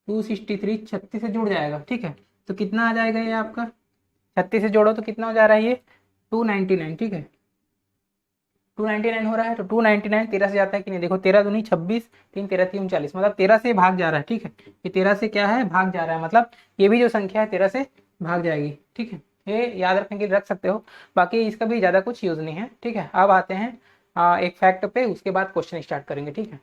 263 36 से जुड़ जाएगा। ठीक है, तो कितना आ जाएगा ये आपका, 36 से जोड़ो तो कितना हो जा रहा है ये 299। ठीक है, 299 हो रहा है, तो 299 13 से जाता है कि नहीं, देखो 13 दूनी 26, 3 13 3 39, मतलब 13 से भाग जा रहा है। ठीक है, ये 13 से क्या है, भाग जा रहा है, मतलब ये भी जो संख्या है 13 से भाग जाएगी। ठीक है, ये याद रखने के लिए रख सकते हो, बाकी इसका भी ज़्यादा कुछ यूज़ नहीं है। ठीक है, अब आते हैं एक फैक्ट पे, उसके बाद क्वेश्चन स्टार्ट करेंगे। ठीक है,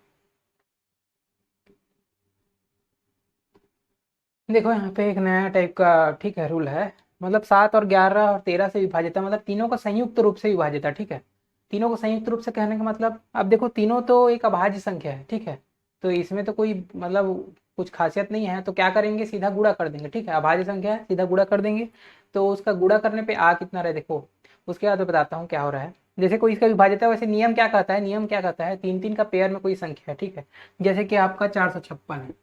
देखो यहाँ पे एक नया टाइप का, ठीक है, रूल है, मतलब 7 और 11 और 13 से विभाजित है, मतलब तीनों का संयुक्त रूप से विभाजित है। ठीक है, तीनों को संयुक्त रूप से कहने का मतलब, अब देखो तीनों तो एक अभाज्य संख्या है। ठीक है, तो इसमें तो कोई मतलब कुछ खासियत नहीं है, तो क्या करेंगे, सीधा गुणा कर देंगे। ठीक है, अभाज्य संख्या है, सीधा गुणा कर देंगे, तो उसका गुणा करने पे आ कितना रहे देखो, उसके बाद मैं बताता हूँ क्या हो रहा है। जैसे कोई इसका विभाजित है, वैसे नियम क्या कहता है, नियम क्या कहता है, 3 3 का पेयर में कोई संख्या है। ठीक है, जैसे कि आपका 456 है,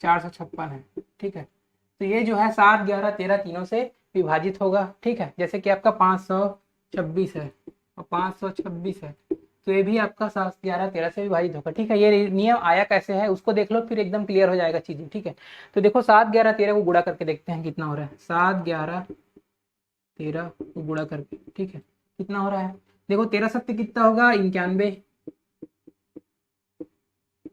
456 है। ठीक है, तो ये जो है 7 11 13 तीनों से विभाजित होगा। ठीक है, जैसे कि आपका 526 है और 526 है, तो ये भी आपका 7 11 13 से विभाजित होगा। ठीक है, ये नियम आया कैसे है उसको देख लो, फिर एकदम क्लियर हो जाएगा चीजें। ठीक है, तो देखो 7 11 13 को गुणा करके देखते हैं कितना हो रहा है, 7 11 13 को गुणा करके, ठीक है, कितना हो रहा है, देखो 13 सत्य कितना होगा, 91,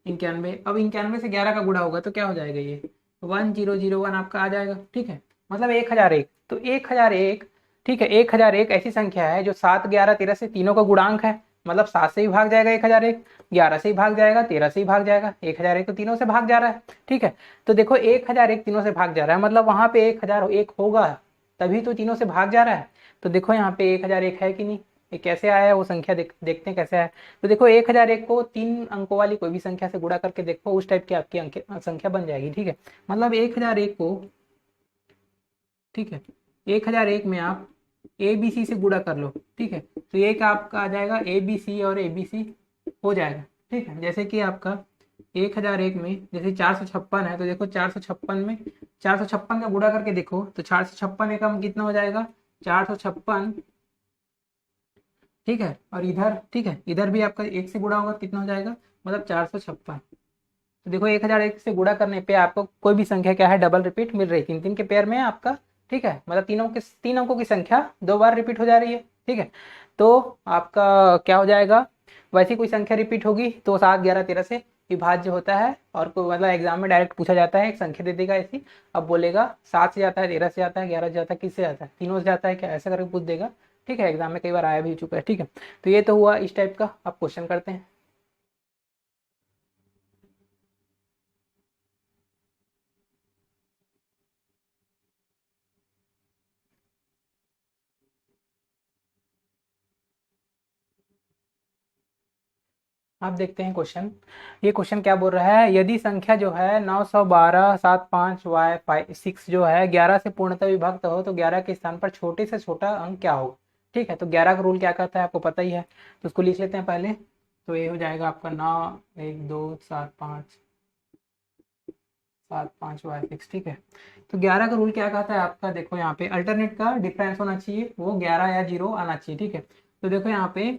91, अब 91 से 11 का गुणा होगा तो क्या हो जाएगा, ये 1001 आपका आ जाएगा। ठीक है, मतलब 1001, तो 1001, ठीक है, 1001 ऐसी संख्या है जो 7 11 13 से तीनों का गुणांक है, मतलब 7 से ही भाग जाएगा 1001, 11 से ही भाग जाएगा, 13 से ही भाग जाएगा, 1001 तो तीनों से भाग जा रहा है। ठीक है, तो देखो 1001 तीनों से भाग जा रहा है, मतलब वहां पे 1001 होगा, तभी तो तीनों से भाग जा रहा है। तो देखो यहाँ पे 1001 है कि नहीं, ये कैसे आया है वो संख्या देखते हैं कैसे आया। तो देखो 1001 को 3 अंकों वाली कोई भी संख्या से गुणा करके देखो, उस टाइप की आपकी संख्या बन जाएगी। ठीक है, मतलब 1001 को, ठीक है, 1001 में आप ए बी सी से गुणा कर लो। ठीक है, तो ये क्या आपका आ जाएगा, ए बी सी और ए बी सी हो जाएगा। ठीक है, जैसे कि आपका 1001 में जैसे 456 है, तो देखो 456 में 456 का गुणा करके देखो, तो 456 एकम कितना हो जाएगा, 456। ठीक है, और इधर, ठीक है, इधर भी आपका 1 से गुणा होगा, कितना हो जाएगा, मतलब 456। तो देखो 1001 से गुणा करने पे आपको कोई भी संख्या क्या है, डबल रिपीट मिल रही है, 3 3 के पेयर में आपका। ठीक है, मतलब तीन अंकों की संख्या 2 बार रिपीट हो जा रही है। ठीक है, तो आपका क्या हो जाएगा, वैसी कोई संख्या रिपीट होगी तो 7 11 13 से विभाज्य होता है, और कोई मतलब एग्जाम में डायरेक्ट पूछा जाता है, एक संख्या दे देगा ऐसी, अब बोलेगा 7 से जाता है, 13 से जाता है, 11 से जाता है, किससे जाता है, तीनों से जाता है क्या, ऐसा करके पूछ देगा। ठीक है, एग्जाम में कई बार आया भी चुका है। ठीक है, तो ये तो हुआ इस टाइप का, अब क्वेश्चन करते हैं। आप देखते हैं क्वेश्चन, ये क्वेश्चन क्या बोल रहा है, यदि संख्या जो है 912 75 Y 6 जो है 11 से पूर्णतः विभक्त हो, तो 11 के स्थान पर छोटे से छोटा अंक क्या होगा। ठीक है, तो 11 का रूल क्या कहता है आपको पता ही है, तो उसको लिख लेते हैं पहले। तो ये हो जाएगा आपका 9 1 2 7 5 7 5 y 6, ठीक है। तो 11 का रूल क्या कहता है आपका, देखो यहाँ पे अल्टरनेट का डिफरेंस होना चाहिए, वो 11 या 0 आना चाहिए, ठीक है। तो देखो यहाँ पे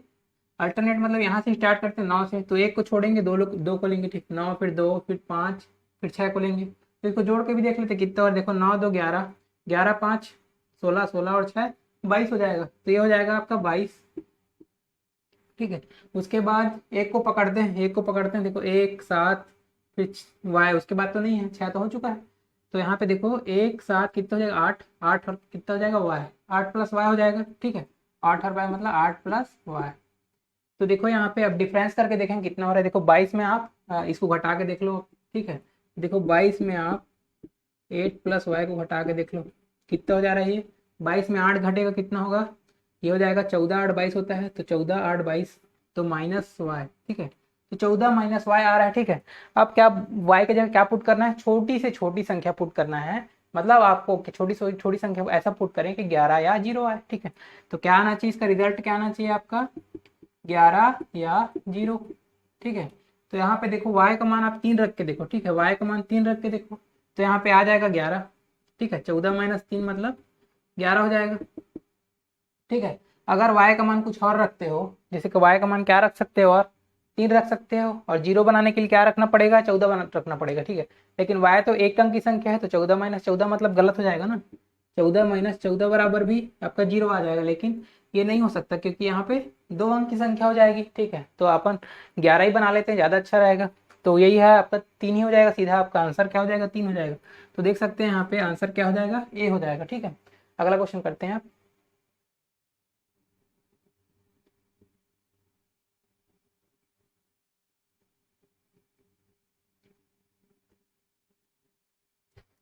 अल्टरनेट मतलब यहाँ से स्टार्ट करते हैं 9 से, तो एक को छोड़ेंगे, दो को लेंगे, ठीक, 9 फिर 2 फिर 5 फिर 6 को लेंगे। तो इसको जोड़ के भी देख लेते कितना, और देखो 9 2 11, 11 5 16, 16 और 6 22 हो जाएगा। तो ये हो जाएगा आपका 22, ठीक है। उसके बाद एक को पकड़ते हैं, एक को पकड़ते हैं, देखो 1 7 फिर वाई, उसके बाद तो नहीं है, 6 तो हो चुका है। तो यहाँ पे देखो 1 7 कितना हो जाएगा 8, 8 और कितना हो जाएगा वाई, 8 प्लस वाई हो जाएगा, ठीक है। 8 और वाई मतलब 8 प्लस वाई। तो देखो यहाँ पे अब डिफरेंस करके देखें कितना हो रहा है, देखो 22 में आप इसको घटा के देख लो, ठीक है। देखो 22 में आप 8 प्लस वाई को घटा के देख लो कितना हो जा रहा है ये, 22 में 8 घटेगा कितना होगा, ये हो जाएगा 14 8 22 होता है, तो 14 8 22 तो माइनस वाई, ठीक है। तो 14 माइनस वाई आ रहा है, ठीक है। अब क्या वाई के जगह क्या पुट करना है, छोटी से छोटी संख्या पुट करना है, मतलब आपको छोटी से छोटी संख्या को ऐसा पुट करें कि 11 या 0 आए, ठीक है। तो क्या आना चाहिए, इसका रिजल्ट क्या आना चाहिए आपका, 11 या 0, ठीक है। तो यहाँ पे देखो y का मान आप 3 रख के देखो, ठीक है, y का मान 3 रख के देखो, तो यहाँ पे आ जाएगा 11, ठीक है। 14 माइनस 3 मतलब 11 हो जाएगा, ठीक है। अगर y का मान कुछ और रखते हो, जैसे कि y का मान क्या रख सकते हो, और 3 रख सकते हो, और 0 बनाने के लिए क्या रखना पड़ेगा, 14 रखना पड़ेगा, ठीक है। लेकिन y तो एक अंक की संख्या है, तो 14 माइनस 14 मतलब गलत हो जाएगा ना, 14 माइनस 14 बराबर भी आपका 0 आ जाएगा, लेकिन ये नहीं हो सकता क्योंकि यहाँ पे 2 अंक की संख्या हो जाएगी, ठीक है। तो अपन 11 ही बना लेते हैं, ज़्यादा अच्छा रहेगा। तो यही है आपका 3 ही हो जाएगा, सीधा आपका आंसर क्या हो जाएगा, 3 हो जाएगा। तो देख सकते हैं यहाँ पे आंसर क्या हो जाएगा, ए हो जाएगा, ठीक है। अगला क्वेश्चन करते हैं आप।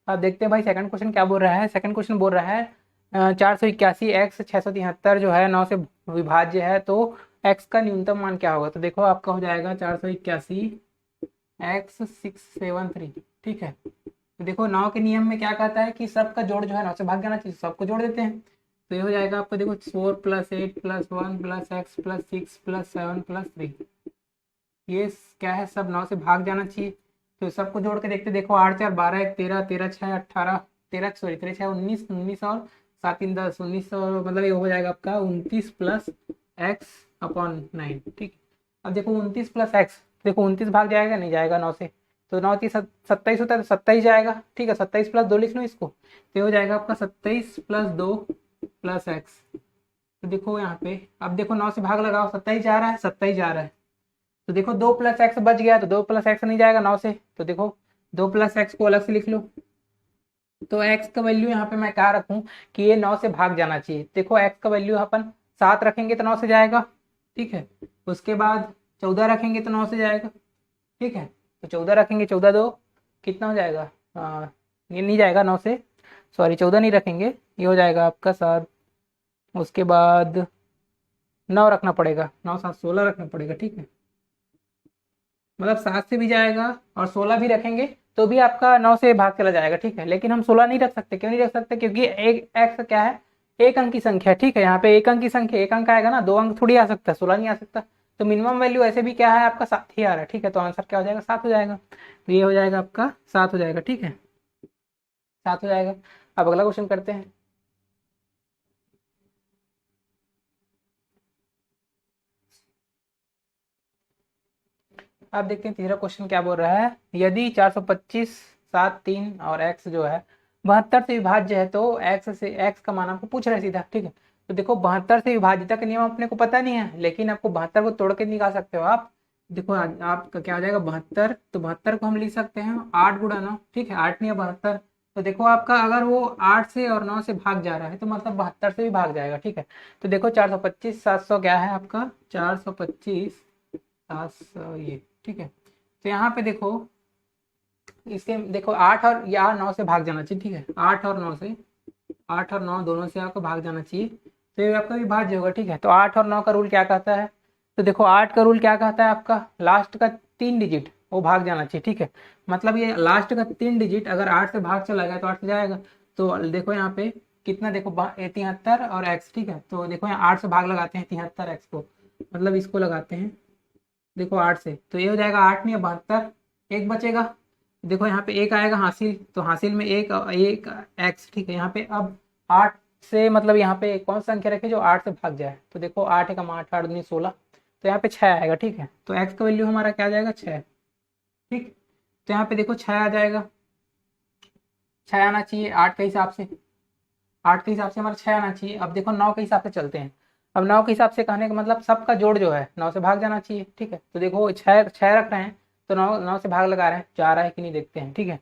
अब देखते हैं भाई सेकंड क्वेश्चन क्या बोल रहा है। सेकंड क्वेश्चन बोल रहा है 481 एक्स 673 जो है 9 से विभाज्य है, तो एक्स का न्यूनतम मान क्या होगा। तो देखो आपका हो जाएगा 481 एक्स 673, ठीक है। तो देखो 9 के नियम में क्या कहता है कि सबका जोड़ जो है 9 से भाग जाना चाहिए, सबको जोड़ देते हैं। तो ये हो जाएगा आपको, देखो 4 plus 8 plus 1 plus x plus 6 plus 7 plus 3, ये क्या है, सब 9 से भाग जाना चाहिए। तो सबको जोड़ के देखते, देखो 8 4 12 1 13 13 6 18 13 सॉरी 13 6 19 19 और 7 3 10 19 और मतलब ये हो जाएगा आपका 29 प्लस एक्स अपॉन 9, ठीक। अब देखो 29 प्लस एक्स, देखो 29 भाग जाएगा, नहीं जाएगा 9 से, तो 9 की 27 होता है, तो 27 जाएगा, ठीक है। 27 प्लस 2 लिख लो इसको, तो हो जाएगा आपका 27 प्लस 2 प्लस एक्स। तो देखो यहाँ पे अब देखो 9 से भाग लगाओ, 27 जा रहा है, 27 जा रहा है, तो देखो 2 प्लस एक्स बच गया, तो 2 प्लस एक्स नहीं जाएगा 9 से, तो देखो 2 प्लस एक्स को अलग से लिख लो। तो एक्स का वैल्यू यहाँ पे मैं क्या रखूँ कि ये 9 से भाग जाना चाहिए। देखो एक्स का वैल्यू अपन 7 रखेंगे तो 9 से जाएगा, ठीक है। उसके बाद 14 रखेंगे तो 9 से जाएगा, ठीक है। तो 14 रखेंगे, 14 दो कितना हो जाएगा, ये नहीं जाएगा 9 से, सॉरी 14 नहीं रखेंगे, ये हो जाएगा आपका 7। उसके बाद 9 रखना पड़ेगा, 9 7 16 रखना पड़ेगा, ठीक है। मतलब 7 से भी जाएगा और 16 भी रखेंगे तो भी आपका 9 से भाग चला जाएगा, ठीक है। लेकिन हम 16 नहीं रख सकते, क्यों नहीं रख सकते, क्योंकि एक एक्स क्या है, एक अंक की संख्या, ठीक है। यहाँ पे एक अंक की संख्या, एक अंक आएगा ना, 2 अंक थोड़ी आ सकता है, 16 नहीं आ सकता। तो मिनिमम वैल्यू ऐसे भी क्या है आपका 7 ही आ रहा है, ठीक है। तो आंसर क्या हो जाएगा, 7 हो जाएगा। तो ये हो जाएगा आपका 7 हो जाएगा, ठीक है, 7 हो जाएगा। अब अगला क्वेश्चन करते हैं। अब देखते हैं तीसरा क्वेश्चन क्या बोल रहा है। यदि 425 7 3 और x जो है 72 से विभाज्य है, तो x से x का मान आपको पूछ रहा है सीधा, ठीक है। तो देखो 72 से विभाज्यता का नियम अपने को पता नहीं है, लेकिन आपको 72 को तोड़ के निकाल सकते हो आप। देखो आपका क्या हो जाएगा 72, तो 72 को हम लिख सकते हैं 8 गुणा 9, ठीक है, 8 नहीं 72। तो देखो आपका अगर वो 8 से और 9 से भाग जा रहा है तो मतलब 72 से भी भाग जाएगा, ठीक है। तो देखो 425 700 क्या है आपका, 425 700 ये, ठीक है। तो यहाँ पे देखो इसके देखो 8 और या 9 से भाग जाना चाहिए, ठीक है। 8 और 9 से, 8 और 9 दोनों से आपको भाग जाना चाहिए, तो ये आपका विभाज्य होगा, ठीक है। तो 8 और 9 का रूल क्या कहता है, तो देखो 8 का रूल क्या कहता है आपका, लास्ट का 3 डिजिट वो भाग जाना चाहिए, ठीक है। मतलब ये लास्ट का 3 डिजिट अगर 8 से भाग चला गया तो 8 से जाएगा। तो देखो यहाँ पे कितना, देखो 73 और एक्स, ठीक है। तो देखो यहाँ 8 से भाग लगाते हैं 73 एक्स को, मतलब इसको लगाते हैं देखो 8 से, तो ये हो जाएगा 8 नहीं 72, एक बचेगा, देखो यहाँ पे एक आएगा हासिल, तो हासिल में एक एक एक्स, ठीक है। यहाँ पे अब 8 से मतलब यहाँ पे कौन सी संख्या रखे जो 8 से भाग जाए, तो देखो 8 एकम 8, 8 दूनी 16, तो यहाँ पे 6 आएगा, ठीक है। तो एक्स का वैल्यू हमारा क्या आ जाएगा, 6, ठीक। तो यहाँ पे देखो 6 आ जाएगा, 6 आना चाहिए 8 के हिसाब से, 8 के हिसाब से हमारा 6 आना चाहिए। अब देखो 9 के हिसाब से चलते हैं। अब 9 के हिसाब से कहने का मतलब सबका जोड़ जो है 9 से भाग जाना चाहिए, ठीक है। तो देखो 6 6 रख रहे हैं, तो 9 9 से भाग लगा रहे हैं, 4 है कि नहीं देखते हैं, ठीक है।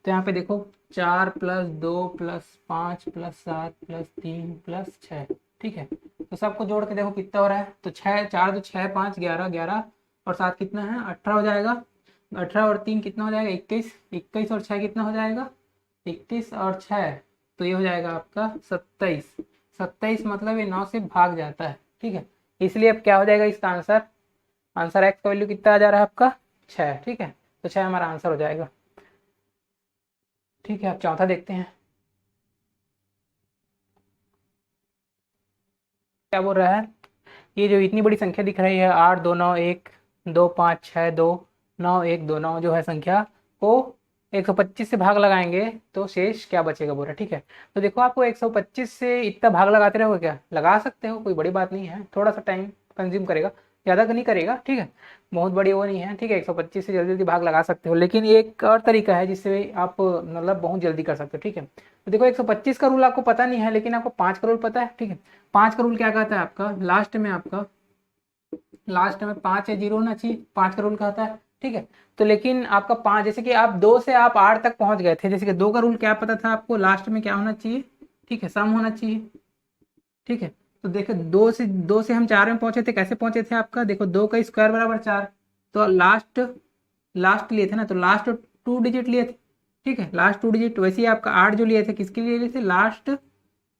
तो यहाँ पे देखो 4 + 2 + 5 + 7 + 3 + 6, ठीक है। तो सबको जोड़ के देखो कितना हो रहा है, तो 6 4 तो 6 5 11 11 और 7 कितना है 18 हो जाएगा। 18 और 3 कितना हो जाएगा 21, 21 और 6 कितना हो जाएगा 31 और 6, तो ये हो जाएगा आपका 27। 27 मतलब ये 9 से भाग जाता है, ठीक है। इसलिए अब क्या हो जाएगा इसका आंसर, आंसर एक्स का वैल्यू कितना आ जा रहा है आपका 6, ठीक है। तो 6 हमारा आंसर हो जाएगा, ठीक है। अब चौथा देखते हैं क्या बोल रहा है। ये जो इतनी बड़ी संख्या दिख रही है 8 2 9 1 2 5 6 2 9 1 2 9 जो है संख्या को 125 से भाग लगाएंगे तो शेष क्या बचेगा बोला, ठीक है। तो देखो आपको 125 से इतना भाग लगाते रहोगे क्या, लगा सकते हो, कोई बड़ी बात नहीं है, थोड़ा सा टाइम कंज्यूम करेगा, ज़्यादा नहीं करेगा, ठीक है। बहुत बड़ी वो नहीं है, ठीक है। 125 से जल्दी जल्दी भाग लगा सकते हो, लेकिन एक और तरीका है जिससे आप मतलब बहुत जल्दी कर सकते हो, ठीक है। तो देखो 125 का रूल आपको पता नहीं है, लेकिन आपको 5 का रूल पता है, ठीक है। 5 का रूल क्या कहता है आपका, लास्ट में आपका लास्ट में 5 या 0 होना चाहिए, 5 का रूल कहता है, ठीक है। तो लेकिन आपका 5 जैसे कि आप 2 से आप 8 तक पहुंच गए थे, जैसे कि 2 का रूल क्या पता था आपको, लास्ट में क्या होना चाहिए, ठीक है, सम होना चाहिए, ठीक है। तो देखो 2 से हम 4 में पहुंचे थे, कैसे पहुंचे थे आपका, देखो 2 का स्क्वायर बराबर 4, तो लास्ट लास्ट लिए थे ना, तो लास्ट 2 डिजिट लिए थे, ठीक है, लास्ट 2 डिजिट। वैसे ही आपका 8 जो लिए थे किसके लिए लिए थे, लास्ट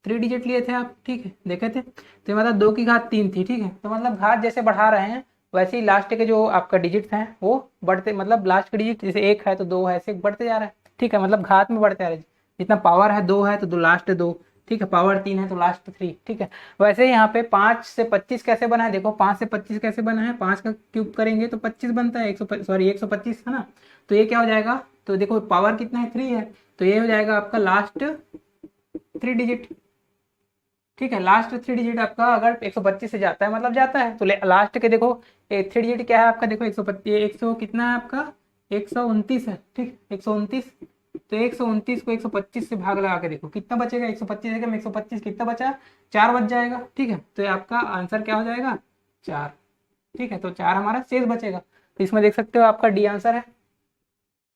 3 डिजिट लिए थे आप, ठीक है, देखे थे। तो मतलब 2 की घात 3 थी, ठीक है। तो मतलब घात जैसे बढ़ा रहे हैं वैसे ही लास्ट के जो आपका डिजिट हैं वो बढ़ते, मतलब लास्ट के डिजिट जैसे 1 है तो 2 है, ऐसे बढ़ते जा रहा है, ठीक है। मतलब घात में बढ़ते आ रहे हैं, जितना पावर है 2 है तो दो लास्ट 2, ठीक है, पावर 3 है तो लास्ट 3, ठीक है। वैसे ही यहाँ पे 5 से 25 कैसे बना है, देखो 5 से 25 कैसे बना है, 5 का क्यूब करेंगे तो 25 बनता है, 125 है ना। तो ये क्या हो जाएगा, तो देखो पावर कितना है 3 है, तो ये हो जाएगा आपका लास्ट 3 डिजिट, ठीक है। लास्ट 3 डिजिट आपका अगर 125 से जाता है मतलब जाता है, तो लास्ट के देखो 3 डिजिट क्या है आपका, देखो 125 100 कितना है आपका 129 है, ठीक 129। तो 129 को 125 से भाग लगा के देखो कितना बचेगा, 125 है, 125 कितना बचा 4 बच जाएगा, ठीक है। तो ये आपका आंसर क्या हो जाएगा 4, ठीक है। तो 4 हमारा शेष बचेगा, तो इसमें देख सकते हो आपका डी आंसर है,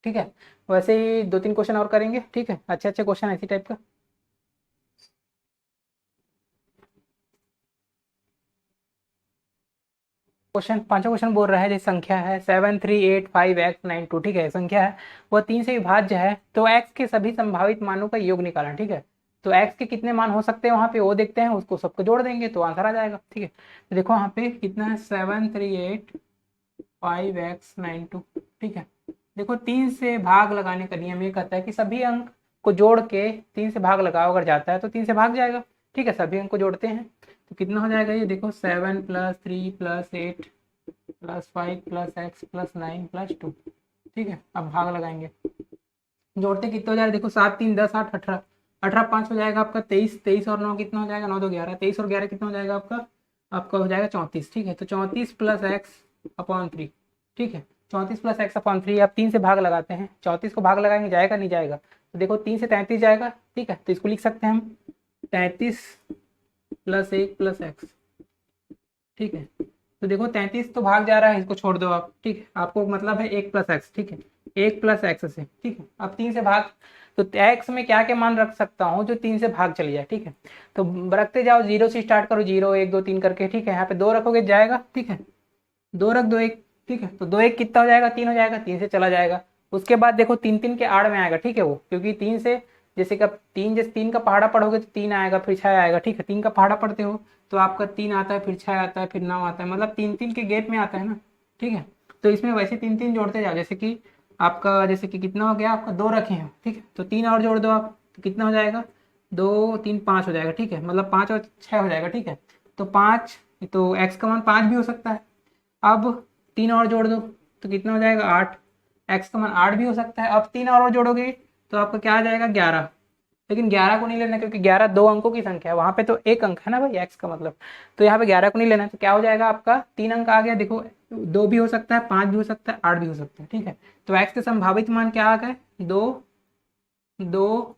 ठीक है। वैसे ही 2 3 क्वेश्चन और करेंगे, ठीक है, अच्छे अच्छे क्वेश्चन इसी टाइप का। क्वेश्चन पांचवा क्वेश्चन बोल रहा है, जैसे संख्या है 7 3 8 5 x 9 2, ठीक है, संख्या है वह 3 से विभाज्य है, तो x के सभी संभावित मानों का योग निकालें, ठीक है। तो x के कितने मान हो सकते हैं वहां पे वो देखते हैं, उसको सबको जोड़ देंगे तो आंसर आ जाएगा, ठीक है। तो देखो यहाँ पे कितना है 7 3 8 5 x 9 2, ठीक है। देखो 3 से भाग लगाने का नियम ये कहता है कि सभी अंक को जोड़ के 3 से भाग लगाओ, अगर जाता है तो 3 से भाग जाएगा, ठीक है। सभी अंक को जोड़ते हैं तो कितना हो जाएगा, ये देखो 7 + 3 + 8 + 5 + x + 9 + 2, ठीक है। अब भाग लगाएंगे, जोड़ते कितना हो जाएगा, देखो 7 3 10 8 18, 18 5 हो जाएगा आपका 23, 23 और 9 कितना हो जाएगा 9 2 11, 23 और 11 कितना हो जाएगा आपका, आपका हो जाएगा 34, ठीक है। तो 34 + x/3, ठीक है, 34 + x/3 आप 3 से भाग लगाते हैं, 34 को भाग लगाएंगे जाएगा नहीं जाएगा, तो देखो 3 से 33 जाएगा, ठीक है। तो इसको लिख सकते हैं हम 33 + 1 + x, ठीक है। तो देखो 33 तो भाग जा रहा है, इसको छोड़ दो आप, ठीक है, आपको मतलब है 1 + x, ठीक है, 1 + x से, ठीक है। अब 3 से भाग, तो x में क्या क्या मान रख सकता हूँ जो 3 से भाग चली जाए, ठीक है। तो रखते जाओ, 0 से स्टार्ट करो, 0 1 2 3 करके, ठीक है। यहाँ पे 2 रखोगे जाएगा, ठीक है, 2 रख दो 1, ठीक है। तो 2 1 कितना हो जाएगा 3 हो जाएगा, 3 से चला जाएगा। उसके बाद देखो 3 3 के आड़ में आएगा, ठीक है, वो क्योंकि 3 से जैसे कि 3 जैसे 3 का पहाड़ा पढ़ोगे तो 3 आएगा फिर 6 आएगा, ठीक है। 3 का पहाड़ा पढ़ते हो तो आपका 3 आता है फिर 6 आता है फिर 9 आता है, मतलब 3 3 के गैप में आता है ना, ठीक है। तो इसमें वैसे 3 3 जोड़ते जाओ, जैसे कि आपका जैसे कि कितना हो गया आपका 2 रखे हैं, ठीक है, तो 3 और जोड़ दो आप, तो कितना हो जाएगा 2 3 5 हो जाएगा, ठीक है, मतलब 5 और 6 हो जाएगा, ठीक है। तो 5, तो एक्स का मान 5 भी हो सकता है। अब 3 और जोड़ दो तो कितना हो जाएगा 8, x का मान 8 भी हो सकता है। अब 3 और जोड़ोगे तो आपका क्या आ जाएगा 11, लेकिन 11 को नहीं लेना क्योंकि 11 दो अंकों की संख्या है, वहां पे तो एक अंक है ना भाई x का मतलब, तो यहाँ पे 11 को नहीं लेना। तो क्या हो जाएगा आपका 3 अंक आ गया, देखो 2 भी हो सकता है, 5 भी हो सकता है, 8 भी हो सकता है, ठीक है। तो x के संभावित मान क्या आ गए 2, 2,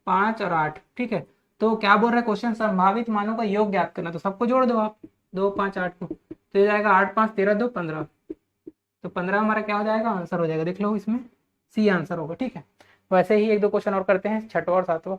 5 और 8, ठीक है। तो क्या बोल रहा है क्वेश्चन, संभावित मानों का योग ज्ञात करना, तो सबको जोड़ दो आप 2, 5, 8 को, तो ये जाएगा 8, 5, 13, 2, 15, तो 15 हमारा क्या हो जाएगा आंसर हो जाएगा, देख लो इसमें सी आंसर होगा, ठीक है। वैसे ही एक दो क्वेश्चन और करते हैं, छठवां और सातवां।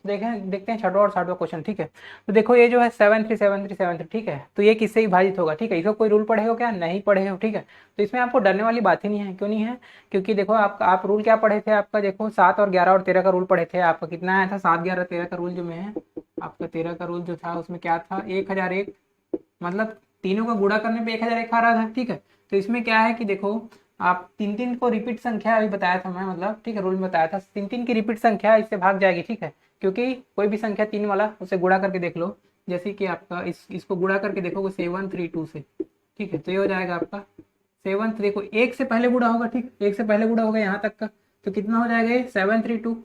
देखें, देखते हैं छठवां और सातवां क्वेश्चन, ठीक है। तो देखो ये जो है 7 3 7 3 7 3, ठीक है, तो ये किससे विभाजित होगा, ठीक है। इसका कोई रूल पढ़े हो क्या, नहीं पढ़े हो, ठीक है। तो इसमें आपको डरने वाली बात ही नहीं है, क्यों नहीं है, क्योंकि देखो आप रूल क्या पढ़े थे, आपका देखो 7 और 11 और 13 का रूल पढ़े थे, आपका कितना आया था 7 11 13 का रूल जो में है आपका 13 का रूल जो था उसमें क्या था 1001, मतलब तीनों का गुणा करने पे 1001 आ रहा था, ठीक है। तो इसमें क्या है कि देखो आप 3 3 को रिपीट संख्या अभी बताया था मैं, मतलब ठीक है, रूल में बताया था 3 3 की रिपीट संख्या इससे भाग जाएगी, ठीक है। क्योंकि कोई भी संख्या 3 वाला उसे गुणा करके देख लो, जैसे कि आपका इसको गुणा करके देखोगे 732 से, ठीक है, तो ये हो जाएगा आपका 7, देखो एक से पहले गुणा होगा, ठीक, एक से पहले गुणा होगा यहाँ तक का, तो कितना हो जाएगा 732,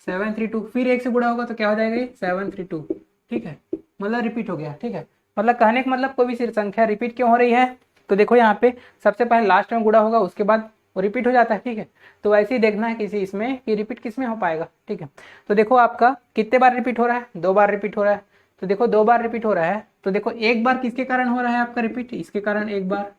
732, फिर एक से गुणा होगा तो क्या हो जाएगा 732, ठीक है, मतलब रिपीट हो गया, ठीक है। मतलब कहने का मतलब कोई भी संख्या रिपीट क्यों हो रही है, तो देखो यहाँ पे सबसे पहले लास्ट में गुणा होगा उसके बाद वो रिपीट हो जाता है, ठीक है। तो वैसे ही देखना है किसी इसमें कि रिपीट किस में हो पाएगा, ठीक है। तो देखो आपका कितने बार रिपीट हो रहा है, 2 बार रिपीट हो रहा है, तो देखो 2 बार रिपीट हो रहा है, तो देखो एक बार किसके कारण हो रहा है आपका रिपीट, इसके कारण एक बार,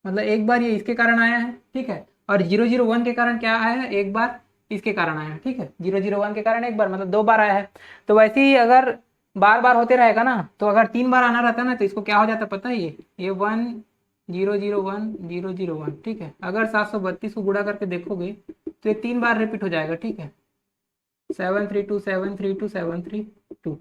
मतलब एक बार ये इसके कारण आया है, ठीक है। और 001 के कारण क्या आया है, एक बार इसके कारण आया है, ठीक है। 001 के कारण एक बार मतलब 2 बार आया है। तो वैसे ही अगर बार बार होते रहेगा ना, तो अगर 3 बार आना रहता ना तो इसको क्या हो जाता पता है, ये 1 0 0 1 0 0 1, ठीक है। अगर 732 को गुणा करके देखोगे तो ये 3 बार रिपीट हो जाएगा, ठीक है, 732 732 732,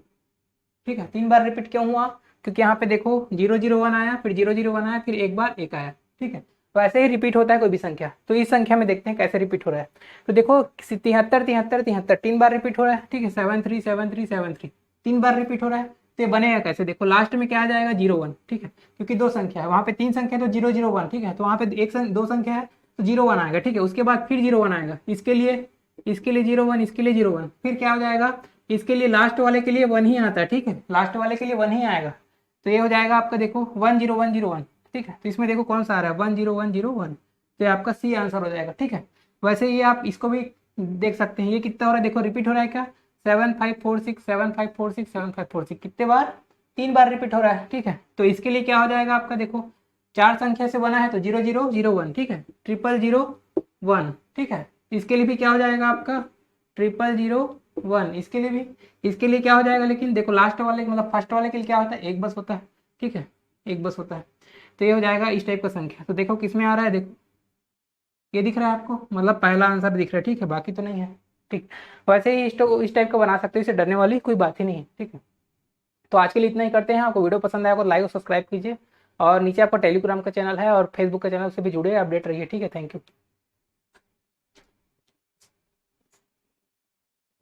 ठीक है। 3 बार रिपीट क्यों हुआ, क्योंकि यहाँ पे देखो 0 0 1 आया, फिर 0 0 1 आया, फिर एक बार एक आया, ठीक है। तो ऐसे ही रिपीट होता है कोई भी संख्या। तो इस संख्या में देखते हैं कैसे रिपीट हो रहा है। तो देखो 73 73 73 3 बार रिपीट हो रहा है, ठीक है, 73 73 73 3 बार रिपीट हो रहा है। तो ये बनेगा कैसे, देखो लास्ट में क्या आ जाएगा 01, ठीक है, क्योंकि 2 संख्या है, वहाँ पे 3 संख्या तो 0 0 1, ठीक है, तो वहाँ पे 2 संख्या है तो 01 आएगा, ठीक है। उसके बाद फिर 01 आएगा, इसके लिए 01, इसके लिए 01, फिर क्या हो जाएगा, इसके लिए लास्ट वाले के लिए 1 ही आता है, ठीक है, लास्ट वाले के लिए 1 ही आएगा। तो ये हो जाएगा आपका देखो 1 0 1 0 1, ठीक है। तो इसमें देखो कौन सा आ रहा है 1 0 1 0 1, तो ये आपका सी आंसर हो जाएगा, ठीक है। वैसे ये आप इसको भी देख सकते हैं, ये कितना हो रहा है, देखो रिपीट हो रहा है क्या 7546 7546 7546, कितने बार 3 बार रिपीट हो रहा है, ठीक है। तो इसके लिए क्या हो जाएगा आपका देखो 4 संख्या से बना है तो 0001, ठीक है, 0001, ठीक है। इसके लिए भी क्या हो जाएगा आपका 0001, इसके लिए भी, इसके लिए क्या हो जाएगा, लेकिन देखो लास्ट वाले मतलब फर्स्ट वाले के लिए क्या होता है एक बस होता है, ठीक है, एक बस होता है। तो ये हो जाएगा इस टाइप का संख्या। तो देखो किसमें आ रहा है, देखो ये दिख रहा है आपको, मतलब पहला आंसर दिख रहा है, ठीक है, बाकी तो नहीं है, ठीक। वैसे ही इस टाइप का बना सकते हो, इसे डरने वाली कोई बात ही नहीं है, ठीक है। तो आज के लिए इतना ही करते हैं। आपको वीडियो पसंद आया तो लाइक और सब्सक्राइब कीजिए, और नीचे आपका टेलीग्राम का चैनल है और फेसबुक का चैनल से भी जुड़े अपडेट रहिए, ठीक है। Thank you.